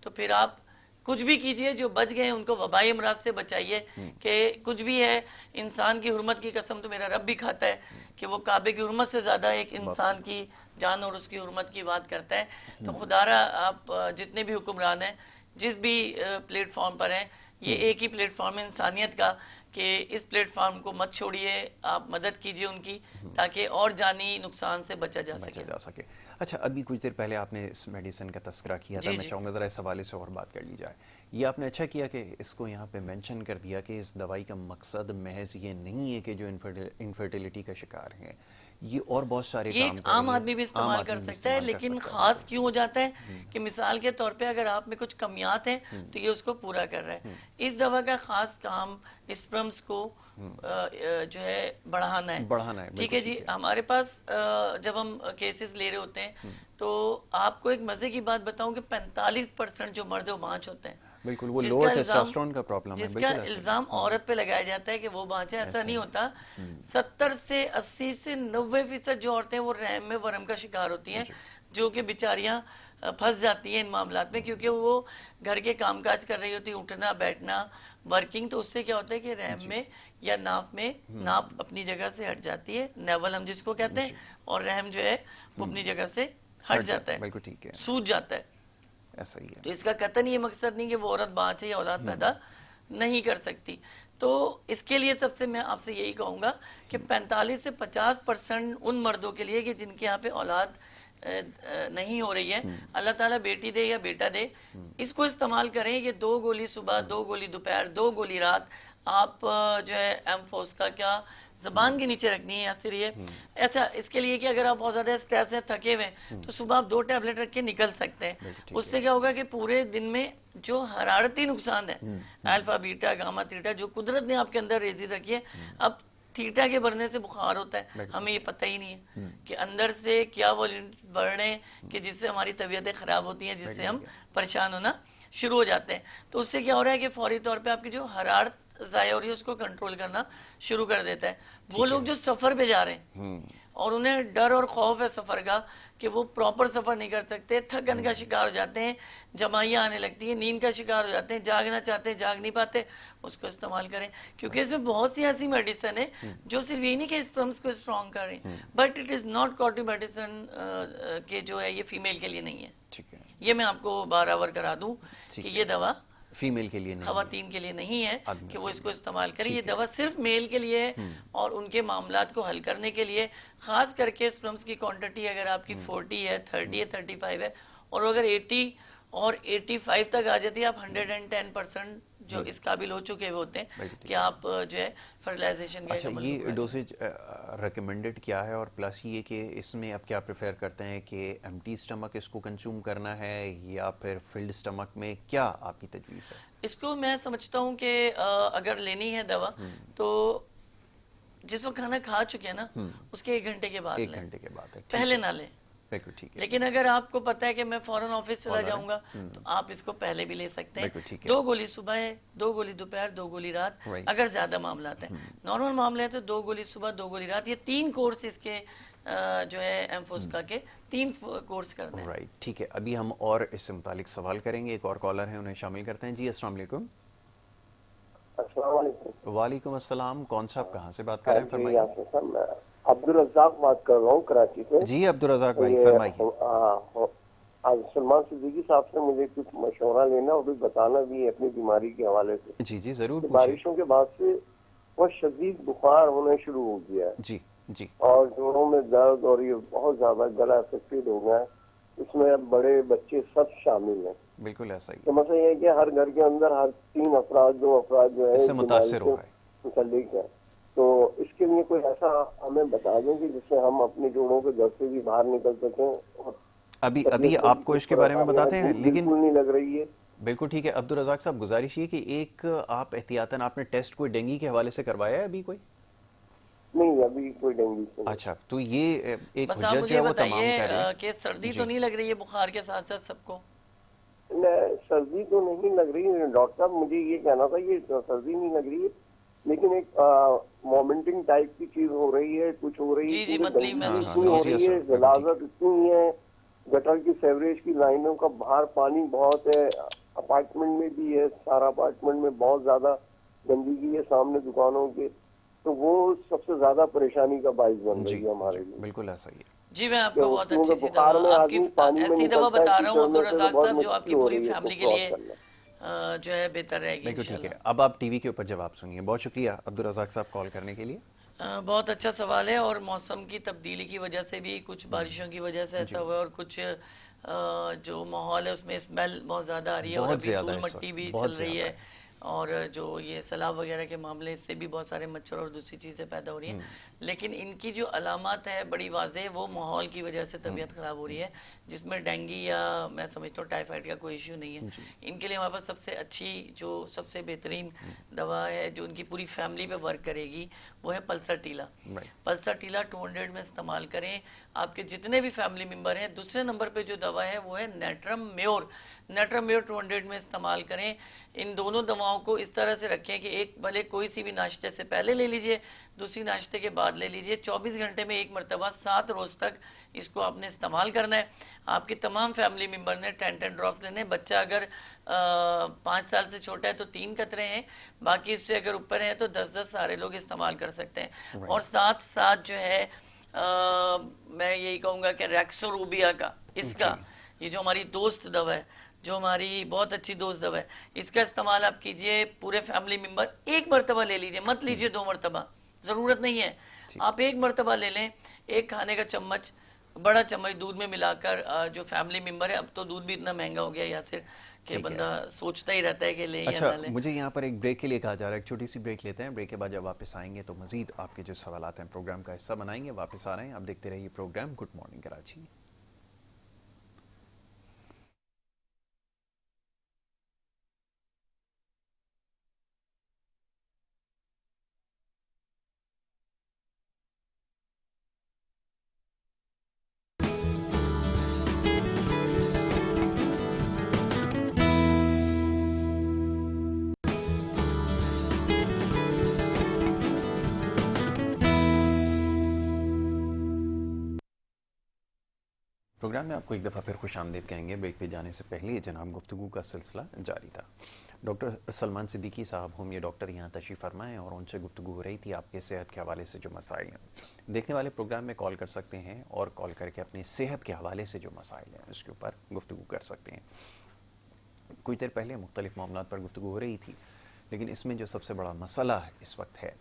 तो फिर आप कुछ भी कीजिए। जो बच गए हैं उनको वबाई अमराज से बचाइए। कि कुछ भी है, इंसान की हुर्मत की कसम तो मेरा रब भी खाता है कि वो काबे की हुर्मत से ज्यादा एक इंसान की जान और उसकी हुर्मत की बात करता है। तो खुदारा आप जितने भी हुक्मरान हैं, जिस भी प्लेटफॉर्म पर हैं, ये एक ही प्लेटफॉर्म है इंसानियत का, कि इस प्लेटफॉर्म को मत छोड़िए, आप मदद कीजिए उनकी, ताकि और जानी नुकसान से बचा जा सके। अच्छा, अभी कुछ देर पहले आपने इस मेडिसिन का तस्करा किया था, मैं चाहूँगा ज़रा इस हवाले से और बात कर ली जाए ये आपने अच्छा किया कि इसको यहाँ पे मेंशन कर दिया कि इस दवाई का मकसद महज ये नहीं है कि जो इनफर्टिलिटी का शिकार हैं, ये और बहुत सारे ये काम एक कर आम रही है, आदमी भी आम इस्तेमाल आदमी कर भी सकता है, इस्तेमाल कर लेकिन सकता है, खास बिल्कुल। क्यों हो जाता है कि मिसाल के तौर पे अगर आप में कुछ कमियात हैं तो ये उसको पूरा कर रहा है। इस दवा का खास काम स्पर्म्स को जो है बढ़ाना है। ठीक है जी। हमारे पास जब हम केसेस ले रहे होते हैं तो आपको एक मजे की बात बताऊं कि 45% जो मर्द व बांझ होते हैं, बिल्कुल, वो जिसका लोअर इल्जाम टेस्टोस्टेरोन का प्रॉब्लम है, जिसका बिल्कुल ऐसे ही। इल्जाम औरत पे लगाया जाता है कि वो बांझ है, ऐसा नहीं होता। 70 से 80 से 90% जो औरतें वो रहम में वरम का शिकार होती हैं, जो कि बेचारियां फंस जाती हैं इन मामलात में, क्योंकि वो घर के कामकाज कर रही होती है, उठना बैठना वर्किंग, तो उससे क्या होता है कि रहम में या नाप में नाप अपनी जगह से हट जाती है, नेवल हम जिसको कहते हैं, और रहम जो है वो अपनी जगह से हट जाता है, बिल्कुल ठीक है, सूज जाता है। ऐसा ही है। तो इसका कतन ये मकसद नहीं कि वो औरत बाँझ है या औलाद पैदा नहीं कर सकती। तो इसके लिए सबसे मैं आपसे यही कहूँगा कि 45 से 50% उन मर्दों के लिए कि जिनके यहाँ पे औलाद नहीं हो रही है, अल्लाह ताला बेटी दे या बेटा दे, इसको इस्तेमाल करें। ये 2 गोली सुबह, 2 गोली दोपहर, 2 गोली रात, आप जो है एमफोस का क्या जबान के नीचे रखनी है या सिर ये। अच्छा, इसके लिए कि अगर आप बहुत ज्यादा स्ट्रेस है, थके हुए तो सुबह आप 2 टैबलेट रख के निकल सकते हैं। उससे क्या होगा कि पूरे दिन में जो हरारती नुकसान है, अल्फा बीटा गामा थीटा जो कुदरत ने आपके अंदर रेजी रखी है, अब थीटा के बढ़ने से बुखार होता है, हमें ये पता ही नहीं है कि अंदर से क्या वॉल्यूम्स बढ़ रहे हैं कि जिससे हमारी तबीयतें खराब होती हैं, जिससे हम परेशान होना शुरू हो जाते हैं। तो उससे क्या हो रहा है कि फौरी तौर पे आपकी जो हरारत ज़ाया हो रही है उसको कंट्रोल करना शुरू कर देता है। वो लोग जो सफ़र पे जा रहे हैं और उन्हें डर और खौफ है सफ़र का कि वो प्रॉपर सफ़र नहीं कर सकते, थकन का शिकार हो जाते हैं, जमाइयाँ आने लगती हैं, नींद का शिकार हो जाते हैं, जागना चाहते हैं जाग नहीं पाते, उसको इस्तेमाल करें। क्योंकि इसमें बहुत सी ऐसी मेडिसिन है जो सिर्फ ये नहीं कि स्पर्म्स को स्ट्रॉन्ग कर रही हैं, but it is not कॉटी medicine के जो है ये फीमेल के लिए नहीं है। ठीक है, ये मैं आपको बार करा दूं कि ये दवा फीमेल के लिए नहीं, खवातीन के लिए नहीं है कि वो इसको इस्तेमाल करें। ये ठीक है। दवा सिर्फ मेल के लिए है और उनके मामलात को हल करने के लिए। खास करके स्पर्म्स की क्वांटिटी अगर आपकी 40 है, 30 है, 35 है, और अगर 80 और 85 तक आ जाती है, आप 110% जो इस काबिल हो चुके हुए होते हैं कि आप जो है फर्टिलाइजेशन का अच्छा, ये डोसेज रिकमेंडेड क्या है, और प्लस ये कि इसमें आप क्या प्रेफर करते हैं कि एम्प्टी स्टमक इसको कंज्यूम करना है या फिर फिल्ड स्टमक में, क्या आपकी तजवीज़ है? इसको मैं समझता हूँ कि अगर लेनी है दवा तो जिस वक्त खाना खा चुके हैं ना उसके 1 घंटे के बाद लें, 1 घंटे के बाद है, पहले ना लें। बिल्कुल ठीक है। लेकिन अगर आपको पता है कि मैं फौरन ऑफिस चला जाऊंगा तो आप इसको पहले भी ले सकते हैं। 2 गोली सुबह है, 2 गोली दोपहर, 2 गोली रात, अगर ज्यादा मामलात हैं। नॉर्मल मामले हैं तो 2 गोली सुबह, 2 गोली रात, ये 3 कोर्स इसके जो है एम्फोस्का के 3 कोर्स करने हैं। राइट, ठीक है। अभी हम और इससे मुतालिक सवाल करेंगे, एक और कॉलर है, उन्हें शामिल करते हैं। जी अस्सलाम वालेकुम। वालेकुम अस्सलाम, कौन सा, आप कहाँ से बात कर रहे हैं, फरमाइए। अब्दुल रज़ाक बात कर रहा हूँ कराची से। जी अब्दुल रज़ाक भाई फरमाइए। आज सलमान सिद्दीकी साहब से मुझे कुछ मशवरा लेना और कुछ बताना भी है अपनी बीमारी के हवाले से। जी जी जरूर। बारिशों के बाद से बहुत शदीद बुखार होने शुरू हो गया है। जी जी। और जोड़ों में दर्द और ये बहुत ज्यादा गला अफेक्टेड हो गया है। इसमें अब बड़े बच्चे सब शामिल हैं। बिल्कुल ऐसा ही। तो मसला ये है कि हर घर के अंदर हर 3 अफराद 2 अफराद जो है इससे मुतासिर हो रहा है। मुतल्लिक है। तो इसके लिए कोई ऐसा हमें बता दें कि जिससे हम अपने जोड़ों के घर से भी बाहर निकल सकें। और अभी आपको इसके बारे में बताते हैं, लेकिन नहीं लग रही है। बिल्कुल ठीक है अब्दुल रज़ाक साहब, गुजारिश ये कि एक आप एहतियातन आपने टेस्ट कोई डेंगू के हवाले से करवाया है अभी कोई? नहीं, अभी कोई डेंगू नहीं। अच्छा, तो ये एक बस आप मुझे बताइए कि सर्दी तो नहीं लग रही है बुखार के साथ साथ सबको? सर्दी तो नहीं लग रही है डॉक्टर साहब, मुझे ये कहना था, ये सर्दी नहीं लग रही है लेकिन एक मोमेंटिंग टाइप की चीज हो रही है, कुछ हो रही है, मतलब महसूस हो रही है, जलाजत इतनी है, गटर की सेवरेज की लाइनों का बाहर पानी बहुत है, अपार्टमेंट में भी है, सारा अपार्टमेंट में बहुत ज्यादा गंदगी है सामने दुकानों के, तो वो सबसे ज्यादा परेशानी का बाइस बन रही है हमारे लिए। बिल्कुल ऐसा ही है जी। मैं आपको बहुत अच्छी सी दवा, आपकी ऐसी दवा बता रहा हूँ अब्दुल रज़ाक साहब जो आपकी पूरी फैमिली के लिए जो है बेहतर रहेगी। बिल्कुल ठीक है। अब आप टीवी के ऊपर जवाब सुनिए। बहुत शुक्रिया अब्दुल रज़ाक साहब कॉल करने के लिए। बहुत अच्छा सवाल है। और मौसम की तब्दीली की वजह से भी, कुछ बारिशों की वजह से ऐसा हुआ और कुछ जो माहौल है उसमें स्मेल बहुत ज़्यादा आ रही है और बहुत अभी ज़्यादा धूल इस मट्टी वक्त, भी बहुत चल रही ज़्यादा है और जो ये सैलाब वगैरह के मामले इससे भी बहुत सारे मच्छर और दूसरी चीज़ें पैदा हो रही हैं। लेकिन इनकी जो अलामत है बड़ी वाज़ेह, वो माहौल की वजह से तबीयत ख़राब हो रही है, जिसमें डेंगू या मैं समझता हूँ टाइफाइड का कोई इश्यू नहीं है। इनके लिए हमारे पास सबसे अच्छी जो सबसे बेहतरीन दवा है जो उनकी पूरी फैमिली पे वर्क करेगी वो है पल्सर टीला। पल्सर टीला 200 में इस्तेमाल करें। आपके जितने भी फैमिली मेम्बर हैं, दूसरे नंबर पे जो दवा है वो है नेट्रम म्योर। नेट्रम म्योर 200 में इस्तेमाल करें। इन दोनों दवाओं को इस तरह से रखें कि एक भले कोई सी भी नाश्ते से पहले ले लीजिए, दूसरी नाश्ते के बाद ले लीजिए। 24 घंटे में एक मरतबा 7 रोज तक इसको आपने इस्तेमाल करना है। आपकी तमाम फैमिली मेम्बर ने 10 ड्रॉप्स लेने। बच्चा अगर 5 साल से छोटा है तो 3 कतरे हैं, बाकी इससे अगर ऊपर है तो 10-10 सारे लोग इस्तेमाल कर सकते हैं। और साथ साथ जो है मैं यही कहूँगा कि रेक्सोरूबिया का, इसका ये जो हमारी दोस्त दवा है, जो हमारी बहुत अच्छी दोस्त दवा है, इसका इस्तेमाल आप कीजिए। पूरे फैमिली मेंबर एक मरतबा ले लीजिए, मत लीजिए 2 मरतबा, ज़रूरत नहीं है। आप एक मरतबा ले लें। एक खाने का चम्मच, बड़ा चम्मच दूध में मिलाकर, जो फैमिली मेंबर है, अब तो दूध भी इतना महंगा हो गया यासिर कि बंदा सोचता ही रहता है कि ले या ना ले। मुझे यहाँ पर एक ब्रेक के लिए कहा जा रहा है, एक छोटी सी ब्रेक लेते हैं। ब्रेक के बाद जब वापस आएंगे तो मजीद आपके जो सवालात हैं प्रोग्राम का हिस्सा बनाएंगे। वापस आ रहे हैं, आप देखते रहिए program good morning Karachi. Program में आपको एक दफ़ा फिर खुश आमदीद कहेंगे। ब्रेक पे जाने से पहले जनाब गुफ्तगू का सिलसिला जारी था। डॉक्टर सलमान सिद्दीकी साहब होमियो डॉक्टर यहाँ तशरीफ़ फरमाएँ और उनसे गुफ्तगू हो रही थी आपके सेहत के हवाले से जो मसाइल हैं। देखने वाले प्रोग्राम में कॉल कर सकते हैं और कॉल करके अपनी सेहत के हवाले से जो मसाइल हैं उसके ऊपर गुफ्तगू कर सकते हैं। कुछ देर पहले मुख्तलिफ़ मामलात पर गुफ्तगू हो रही थी, लेकिन इसमें जो सबसे बड़ा मसला इस वक्त है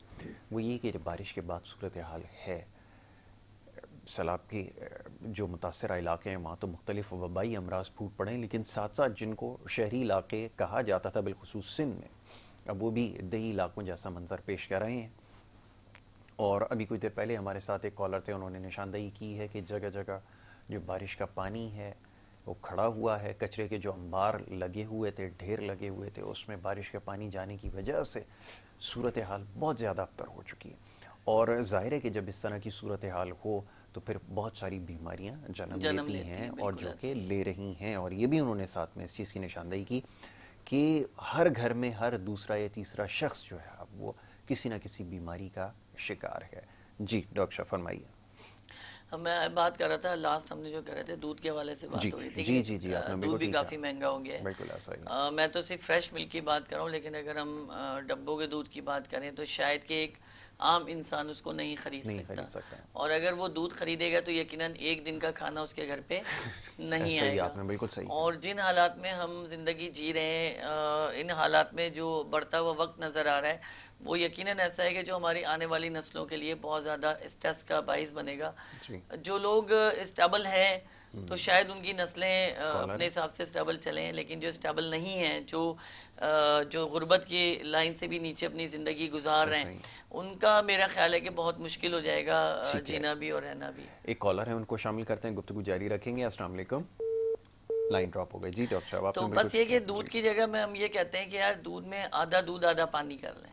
वो ये कि जब बारिश के बाद सूरत हाल है, सैलाब के जो मुतासरा इलाके हैं वहाँ तो मुख्तलिफ वबाई अमराज फूट पड़े हैं, लेकिन साथ साथ जिनको शहरी इलाके कहा जाता था बिलखुसूस सिंध में, अब वो भी दही इलाकों जैसा मंजर पेश कर रहे हैं। और अभी कुछ देर पहले हमारे साथ एक कॉलर थे, उन्होंने निशानदेही की है कि जगह जगह जो बारिश का पानी है वो खड़ा हुआ है। कचरे के जो अंबार लगे हुए थे, ढेर लगे हुए थे, उसमें बारिश का पानी जाने की वजह से सूरत हाल बहुत ज़्यादा अबतर हो चुकी है। और ज़ाहिर है कि जब इस तरह की सूरत हाल हो तो फिर बहुत सारी बीमारियां जन्म लेती हैं और जो कि ले रही हैं। और ये भी उन्होंने साथ में इस चीज़ की निशानदेही की कि हर घर में हर दूसरा या तीसरा शख्स जो है अब वो किसी ना किसी बीमारी का शिकार है। जी डॉक्टर साहब फरमाइए। मैं बात कर रहा था, लास्ट हमने जो कर रहे थे दूध के हवाले से बात हो रही थी कि दूध भी काफ़ी महंगा हो गया है। बिल्कुल ऐसा ही। मैं तो सिर्फ फ्रेश मिल्क की बात कर रहा हूँ, लेकिन अगर हम डब्बों के दूध की बात करें तो शायद कि एक आम इंसान उसको नहीं खरीद सकता। और अगर वो दूध खरीदेगा तो यकीनन एक दिन का खाना उसके घर पे नहीं आएगा। आपने बिल्कुल सही। और जिन हालात में हम जिंदगी जी रहे हैं, इन हालात में जो बढ़ता हुआ वक्त नज़र आ रहा है वो यकीनन ऐसा है कि जो हमारी आने वाली नस्लों के लिए बहुत ज़्यादा स्ट्रेस का बाइस बनेगा। जो लोग स्टेबल हैं तो शायद उनकी नस्लें अपने हिसाब से स्टेबल चलें, लेकिन जो स्टेबल नहीं हैं, जो गुर्बत की लाइन से भी नीचे अपनी ज़िंदगी गुजार रहे हैं, उनका मेरा ख्याल है कि बहुत मुश्किल हो जाएगा जीना भी और रहना भी। एक कॉलर है, उनको शामिल करते हैं, गुफ्तगू जारी रखेंगे। अस्सलाम वालेकुम। लाइन ड्रॉप हो गई। जी डॉक्टर साहब, तो बस ये कि दूध की जगह में हम ये कहते हैं कि यार दूध में आधा दूध आधा पानी कर लें।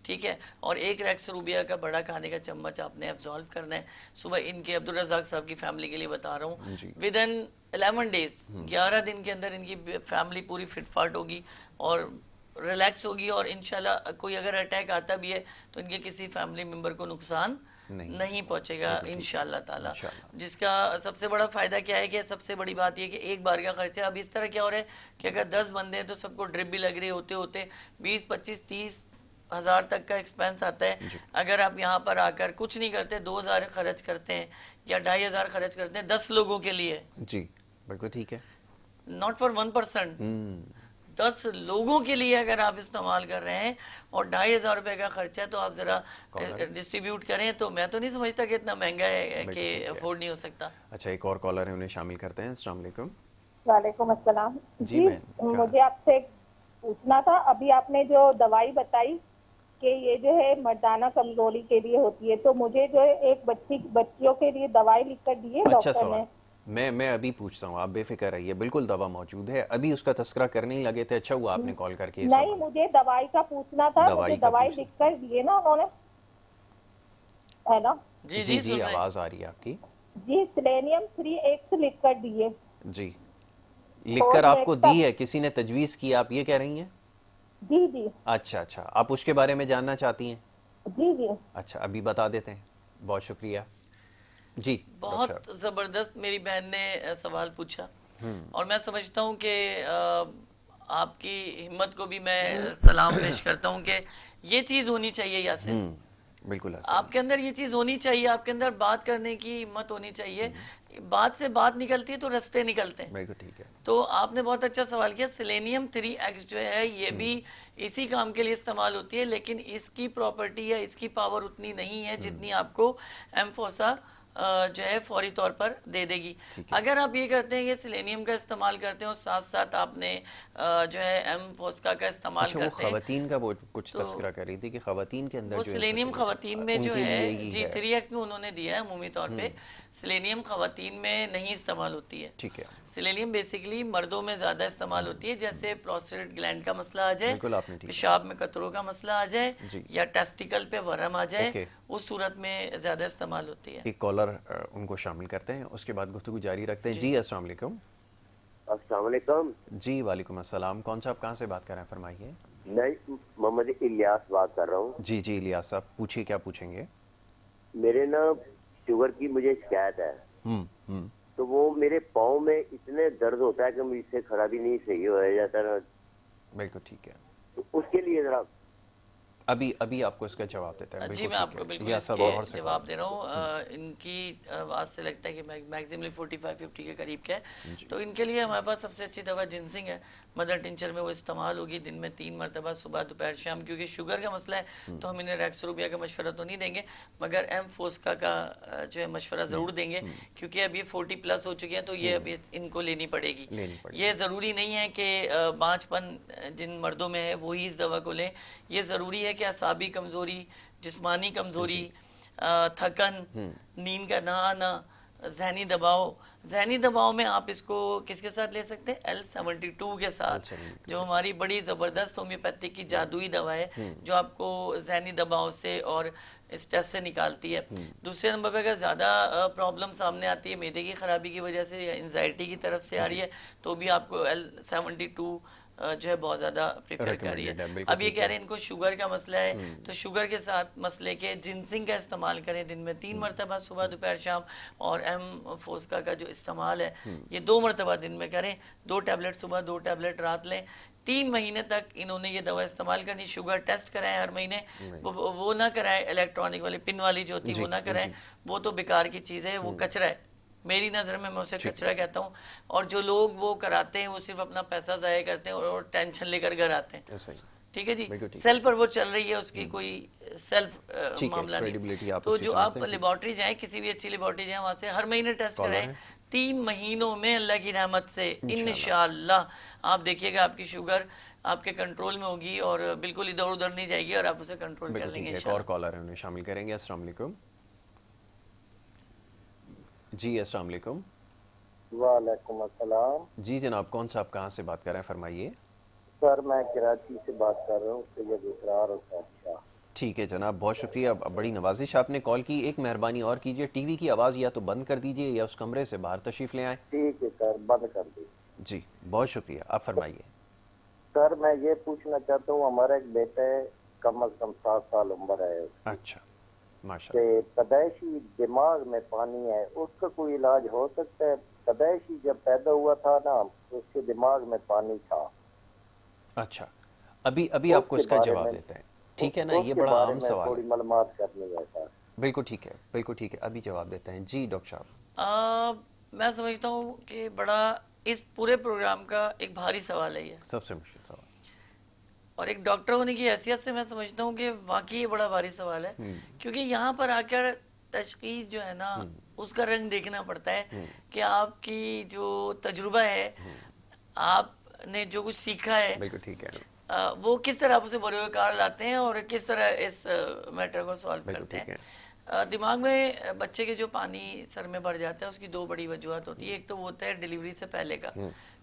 ठीक है। और एक रेक्सोरूबिया का बड़ा खाने का चम्मच आपने एब्जॉल्व करना है सुबह। इनके अब्दुल रज़ाक साहब की फैमिली के लिए बता रहा हूँ, विद इन 11 डेज 11 दिन के अंदर इनकी फैमिली पूरी फिटफाट होगी और रिलैक्स होगी। और इंशाल्लाह कोई अगर अटैक आता भी है तो इनके किसी फैमिली मेम्बर को नुकसान नहीं पहुंचेगा इंशाल्लाह ताला। जिसका सबसे बड़ा फायदा क्या है कि सबसे बड़ी बात यह कि एक बार का खर्चा, अब इस तरह क्या हो रहा है कि अगर 10 बंदे हैं तो सबको ड्रिप भी लग रही होते होते 20, 25, 30 हज़ार तक का एक्सपेंस आता है। अगर आप यहाँ पर आकर कुछ नहीं करते, 2000 खर्च करते हैं या 2500 खर्च करते हैं 10 लोगों के लिए, जी बिल्कुल ठीक है, नॉट फॉर 1 पर्सन, 10 लोगों के लिए अगर आप इस्तेमाल कर रहे हैं और 2,500 रुपए का खर्चा है, तो आप जरा डिस्ट्रीब्यूट करें। तो मैं तो नहीं समझता कि इतना महंगा है कि अफोर्ड नहीं हो सकता। अच्छा, एक और कॉलर है, उन्हें शामिल करते हैं। अस्सलाम वालेकुम। वालेकुम अस्सलाम। जी बहन, मुझे आपसे पूछना था, अभी आपने जो दवाई बताई कि ये जो है मर्दाना कमजोरी के लिए होती है, तो मुझे जो है एक बच्चियों के लिए दवाई लिख कर दी है अच्छा डॉक्टर सवाल, ने। मैं अभी पूछता हूँ, आप बेफिक्र रहिए, बिल्कुल दवा मौजूद है। अभी उसका तस्करा करने ही लगे थे। अच्छा हुआ आपने कॉल करके ये नहीं, सवाल। मुझे दवाई का पूछना था। मुझे का दवाई पूछना। लिख कर दिए ना उन्होंने, है ना? जी जी जी, सुन रहे हैं। आवाज आ रही है आपकी। जी, सेलेनियम 3X लिख कर दिए। जी, लिखकर आपको दी है, किसी ने तजवीज़ की, आप ये कह रही हैं? जी जी अच्छा अच्छा, आप उसके बारे में जानना चाहती हैं? जी जी। अच्छा, अभी बता देते हैं। बहुत शुक्रिया जी। बहुत ज़बरदस्त मेरी बहन ने सवाल पूछा, और मैं समझता हूँ कि आपकी हिम्मत को भी मैं सलाम पेश करता हूँ कि ये चीज़ होनी चाहिए यासिर। बिल्कुल आपके अंदर ये चीज़ होनी चाहिए, आपके अंदर बात करने की हिम्मत होनी चाहिए। बात से बात निकलती है तो रास्ते निकलते हैं। बिल्कुल ठीक है। तो आपने बहुत अच्छा सवाल किया। सेलेनियम 3X जो है ये भी इसी काम के लिए इस्तेमाल होती है, लेकिन इसकी प्रॉपर्टी या इसकी पावर उतनी नहीं है जितनी आपको एम्फोसा जो है फौरी तौर पर दे देगी। अगर आप ये करते हैं कि सेलेनियम का इस्तेमाल करते हैं और साथ साथ आपने जो है एम्फोस्का का इस्तेमाल अच्छा, करते वो हैं, खवातीन का वो कुछ तस्करा कर रही थी कि खवातीन के अंदर वो जो सेलेनियम खवातीन में जो उनके लिए है ही जी है। 3X में उन्होंने दिया है अमूमी तौर पे। सेलेनियम खवातीन में नहीं इस्तेमाल होती है। ठीक है, सेलेनियम बेसिकली मर्दों में ज्यादा इस्तेमाल होती है, जैसे प्रोस्टेट ग्लैंड का मसला आ जाए, बिल्कुल आपने ठीक पेशाब में कतरों का मसला आ जाए, जी। या टेस्टिकल पे वर्म आ जाए, ओके। उस सूरत में ज्यादा इस्तेमाल होती है। एक कॉलर उनको शामिल करते हैं, उसके बाद गुफ्तगू जारी रखते हैं। जी अस्सलाम वालेकुम। अस्सलाम वालेकुम। जी वालेकुम अस्सलाम। कौन सा, आप कहाँ से बात कर रहे हैं, फरमाइए। मैं मोहम्मद इलियास बात कर रहा हूँ। जी जी इलियास साहब, पूछिए, क्या पूछेंगे? मेरे ना शुगर की मुझे शिकायत है। हम्म। तो वो मेरे पाँव में इतने दर्द होता है कि मुझसे खड़ा भी नहीं सही हो जाता ना। बिल्कुल ठीक है, तो उसके लिए जरा अभी आपको इसका जवाब देता है। जी, मैं आपको बिल्कुल इसके जवाब दे रहा हूँ। इनकी आवाज़ से लगता है कि मैक्सिमली 45-50 के करीब का है। तो इनके लिए हमारे पास सबसे अच्छी दवा जिनसिंग है। मदर टिंचर में वो इस्तेमाल होगी दिन में 3 मरतबा, सुबह दोपहर शाम। क्योंकि शुगर का मसला है तो हम इन्हें रेक्सरूबिया का मशवरा तो नहीं देंगे, मगर एम्फोस्का का जो है मशवरा ज़रूर देंगे, क्योंकि अब ये 40+ हो चुके हैं, तो ये अब इनको लेनी पड़ेगी। ये ज़रूरी नहीं है कि बांझपन जिन मर्दों में है वही इस दवा को लें। ये ज़रूरी है कि असाबी कमज़ोरी, जिस्मानी कमज़ोरी, थकन, नींद का ना आना, जहनी दबाव में आप इसको किसके साथ ले सकते हैं? L72 के साथ, जो हमारी बड़ी ज़बरदस्त होम्योपैथिक की जादुई दवा है, जो आपको जहनी दबाव से और स्ट्रेस से निकालती है। दूसरे नंबर पर अगर ज़्यादा प्रॉब्लम सामने आती है मैदे की खराबी की वजह से या एंजाइटी की तरफ से आ रही है, तो भी आपको L72 जो है बहुत ज़्यादा प्रेफर कर रही है। अब ये कह रहे हैं इनको शुगर का मसला है, तो शुगर के साथ मसले के जिनसिंग का इस्तेमाल करें दिन में 3 मरतबा, सुबह दोपहर शाम। और एम्फोस्का का जो इस्तेमाल है ये 2 मरतबा दिन में करें। 2 टैबलेट सुबह, 2 टैबलेट रात लें। 3 महीने तक इन्होंने ये दवा इस्तेमाल करनी। शुगर टेस्ट कराएं हर महीने, वो ना कराएं इलेक्ट्रॉनिक वाली पिन वाली जो होती है, वो ना कराएं। वो तो बेकार की चीज़ है, वो कचरा है मेरी नज़र में, मैं उसे कचरा कहता हूँ। और जो लोग वो कराते हैं वो सिर्फ अपना पैसा ज़ाया करते हैं और टेंशन लेकर घर आते हैं। ठीक है जी, सेल पर वो चल रही है, उसकी कोई सेल्फ मामला नहीं। तो जो आप लेबॉर्ट्री जाएं, किसी भी अच्छी लेबॉर्ट्री जाएं, वहाँ से हर महीने टेस्ट कराएं। 3 महीनों में अल्लाह की रहमत से इंशाअल्लाह आप देखिएगा आपकी शुगर आपके कंट्रोल में होगी और बिल्कुल इधर उधर नहीं जाएगी और आप उसे कंट्रोल कर लेंगे। एक और कॉलर है, उन्हें शामिल करेंगे। अस्सलाम वालेकुम। जी अस्सलाम वालेकुम। वालेकुम अस्सलाम। जी जनाब, कौन सा, आप कहाँ से बात कर रहे हैं, फरमाइए। सर मैं कराची से बात कर रहा हूँ, सैयद इकरार हुसैन। ठीक है जनाब, बहुत शुक्रिया, बड़ी नवाजिश आपने कॉल की। एक मेहरबानी और कीजिए, टीवी की आवाज़ या तो बंद कर दीजिए या उस कमरे से बाहर तशरीफ़ ले आएँ। ठीक है सर, बंद कर दीजिए। जी बहुत शुक्रिया, आप फरमाइए। सर मैं ये पूछना चाहता हूँ, हमारा एक बेटा है, कम अज कम 7 साल उम्र है। अच्छा, माशाअल्लाह। पैदाइशी दिमाग में पानी है, उसका कोई इलाज हो सकता है? पैदाइशी जब पैदा हुआ था ना, उसके दिमाग में पानी था। अच्छा, अभी आपको इसका जवाब देते हैं, ठीक है ना? ये बड़ा आम सवाल है, थोड़ी मालूमात करनी है सर। बिल्कुल ठीक है, अभी जवाब देते हैं। जी डॉक्टर साहब। मैं समझता हूँ कि बड़ा इस पूरे प्रोग्राम का एक भारी सवाल है ये, सबसे मुश्किल सवाल। और एक डॉक्टर होने की हैसियत से मैं समझता हूँ कि वाकई ये बड़ा भारी सवाल है, क्योंकि यहाँ पर आकर तशखीस जो है ना उसका रंग देखना पड़ता है कि आपकी जो तजुर्बा है, आपने जो कुछ सीखा है, बिल्कुल ठीक है, वो किस तरह आप उसे बड़े हुए कार लाते हैं और किस तरह इस मैटर को सॉल्व करते हैं। दिमाग में बच्चे के जो पानी सर में भर जाता है उसकी दो बड़ी वजूहत होती है। एक तो वो होता है डिलीवरी से पहले का,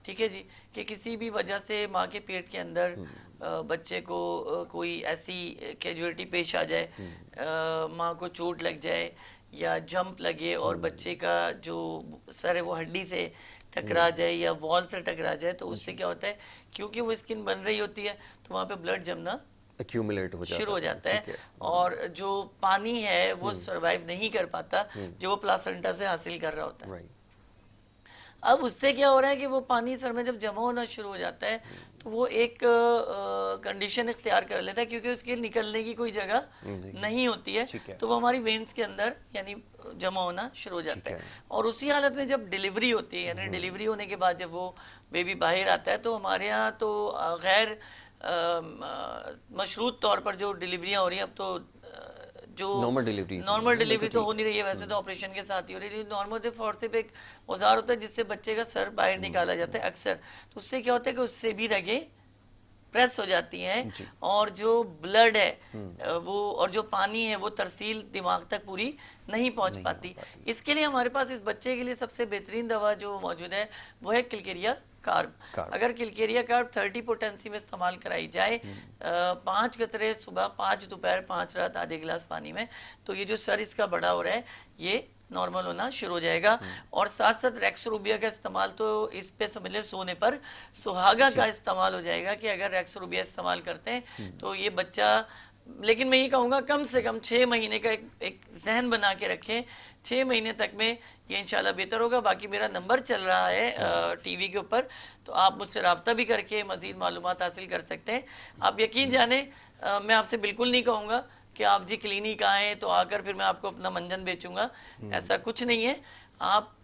ठीक है जी, कि किसी भी वजह से माँ के पेट के अंदर बच्चे को कोई ऐसी कैजुअलिटी पेश आ जाए, माँ को चोट लग जाए या जंप लगे और बच्चे का जो सर है वो हड्डी से टकरा जाए या वॉल से टकरा जाए, तो उससे क्या होता है, क्योंकि वो स्किन बन रही होती है तो वहाँ पे ब्लड जमना एक्यूमुलेट हो शुरू हो जाता है और जो पानी है वो सरवाइव नहीं कर पाता जो वो प्लासेंटा से हासिल कर रहा होता है। अब उससे क्या हो रहा है कि वो पानी सर में जब जमा होना शुरू हो जाता है तो वो एक कंडीशन इख्तियार कर लेता है, क्योंकि उसके निकलने की कोई जगह नहीं होती है, तो वो हमारी वेन्स के अंदर यानी जमा होना शुरू हो जाता है। और उसी हालत में जब डिलीवरी होती है, यानी डिलीवरी होने के बाद जब वो बेबी बाहर आता है, तो हमारे यहाँ तो गैर मशरूत तौर पर जो डिलीवरियाँ हो रही हैं, अब तो जो नॉर्मल डिलीवरी तो हो नहीं रही है, वैसे तो ऑपरेशन के साथ ही हो रही है। नॉर्मल फोर्सेप एक औजार होता है जिससे बच्चे का सर बाहर निकाला जाता है अक्सर, तो उससे क्या होता है कि उससे भी रगें प्रेस हो जाती हैं और जो ब्लड है वो और जो पानी है वो तरसील दिमाग तक पूरी नहीं पहुंच पाती। इसके लिए हमारे पास इस बच्चे के लिए सबसे बेहतरीन दवा जो मौजूद है वो है किलकेरिया कार्ब। अगर किलकेरिया कार्ब 30 पोटेंसी में इस्तेमाल कराई जाए, 5 कतरे सुबह, 5 दोपहर, 5 रात, आधे गिलास पानी में, तो ये जो सर इसका बड़ा हो रहा है ये नॉर्मल होना शुरू हो जाएगा। और साथ साथ रेक्स रूबिया का इस्तेमाल तो इस पे समझ ले सोने पर सुहागा का इस्तेमाल हो जाएगा कि अगर रेक्स रूबिया इस्तेमाल करते हैं तो ये बच्चा, लेकिन मैं ये कहूँगा कम से कम 6 महीने का एक जहन बना के रखें, 6 महीने तक में ये इंशाल्लाह बेहतर होगा। बाकी मेरा नंबर चल रहा है टीवी के ऊपर, तो आप मुझसे रब्ता भी करके मजीद मालूमात हासिल कर सकते हैं। आप यकीन जाने मैं आपसे बिल्कुल नहीं कहूँगा कि आप जी क्लिनिक आएँ तो आकर फिर मैं आपको अपना मंजन बेचूंगा, ऐसा कुछ नहीं है। आप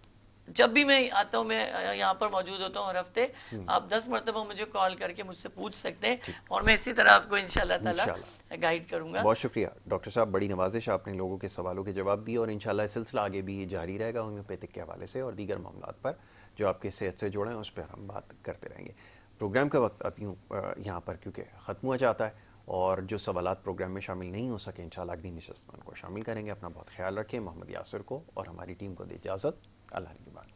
जब भी मैं आता हूँ, मैं यहाँ पर मौजूद होता हूँ हर हफ्ते, आप 10 मरतबा मुझे कॉल करके मुझसे पूछ सकते हैं और मैं इसी तरह आपको इंशाल्लाह ताला गाइड करूँगा। बहुत शुक्रिया डॉक्टर साहब, बड़ी नवाजिश, आपने लोगों के सवालों के जवाब दिए और इंशाल्लाह सिलसिला आगे भी जारी रहेगा होम्योपैथिक के हवाले से और दीगर मामलात पर जो आपके सेहत से जुड़े हैं उस पर हम बात करते रहेंगे। प्रोग्राम का वक्त अब यूँ यहाँ पर क्योंकि ख़त्म हो जाता है और जो सवालात प्रोग्राम में शामिल नहीं हो सके इंशाल्लाह अगली नशस्त में उनको शामिल करेंगे। अपना बहुत ख्याल रखें। मोहम्मद यासिर को और हमारी टीम को दे इजाज़त। अल्लाह की बात।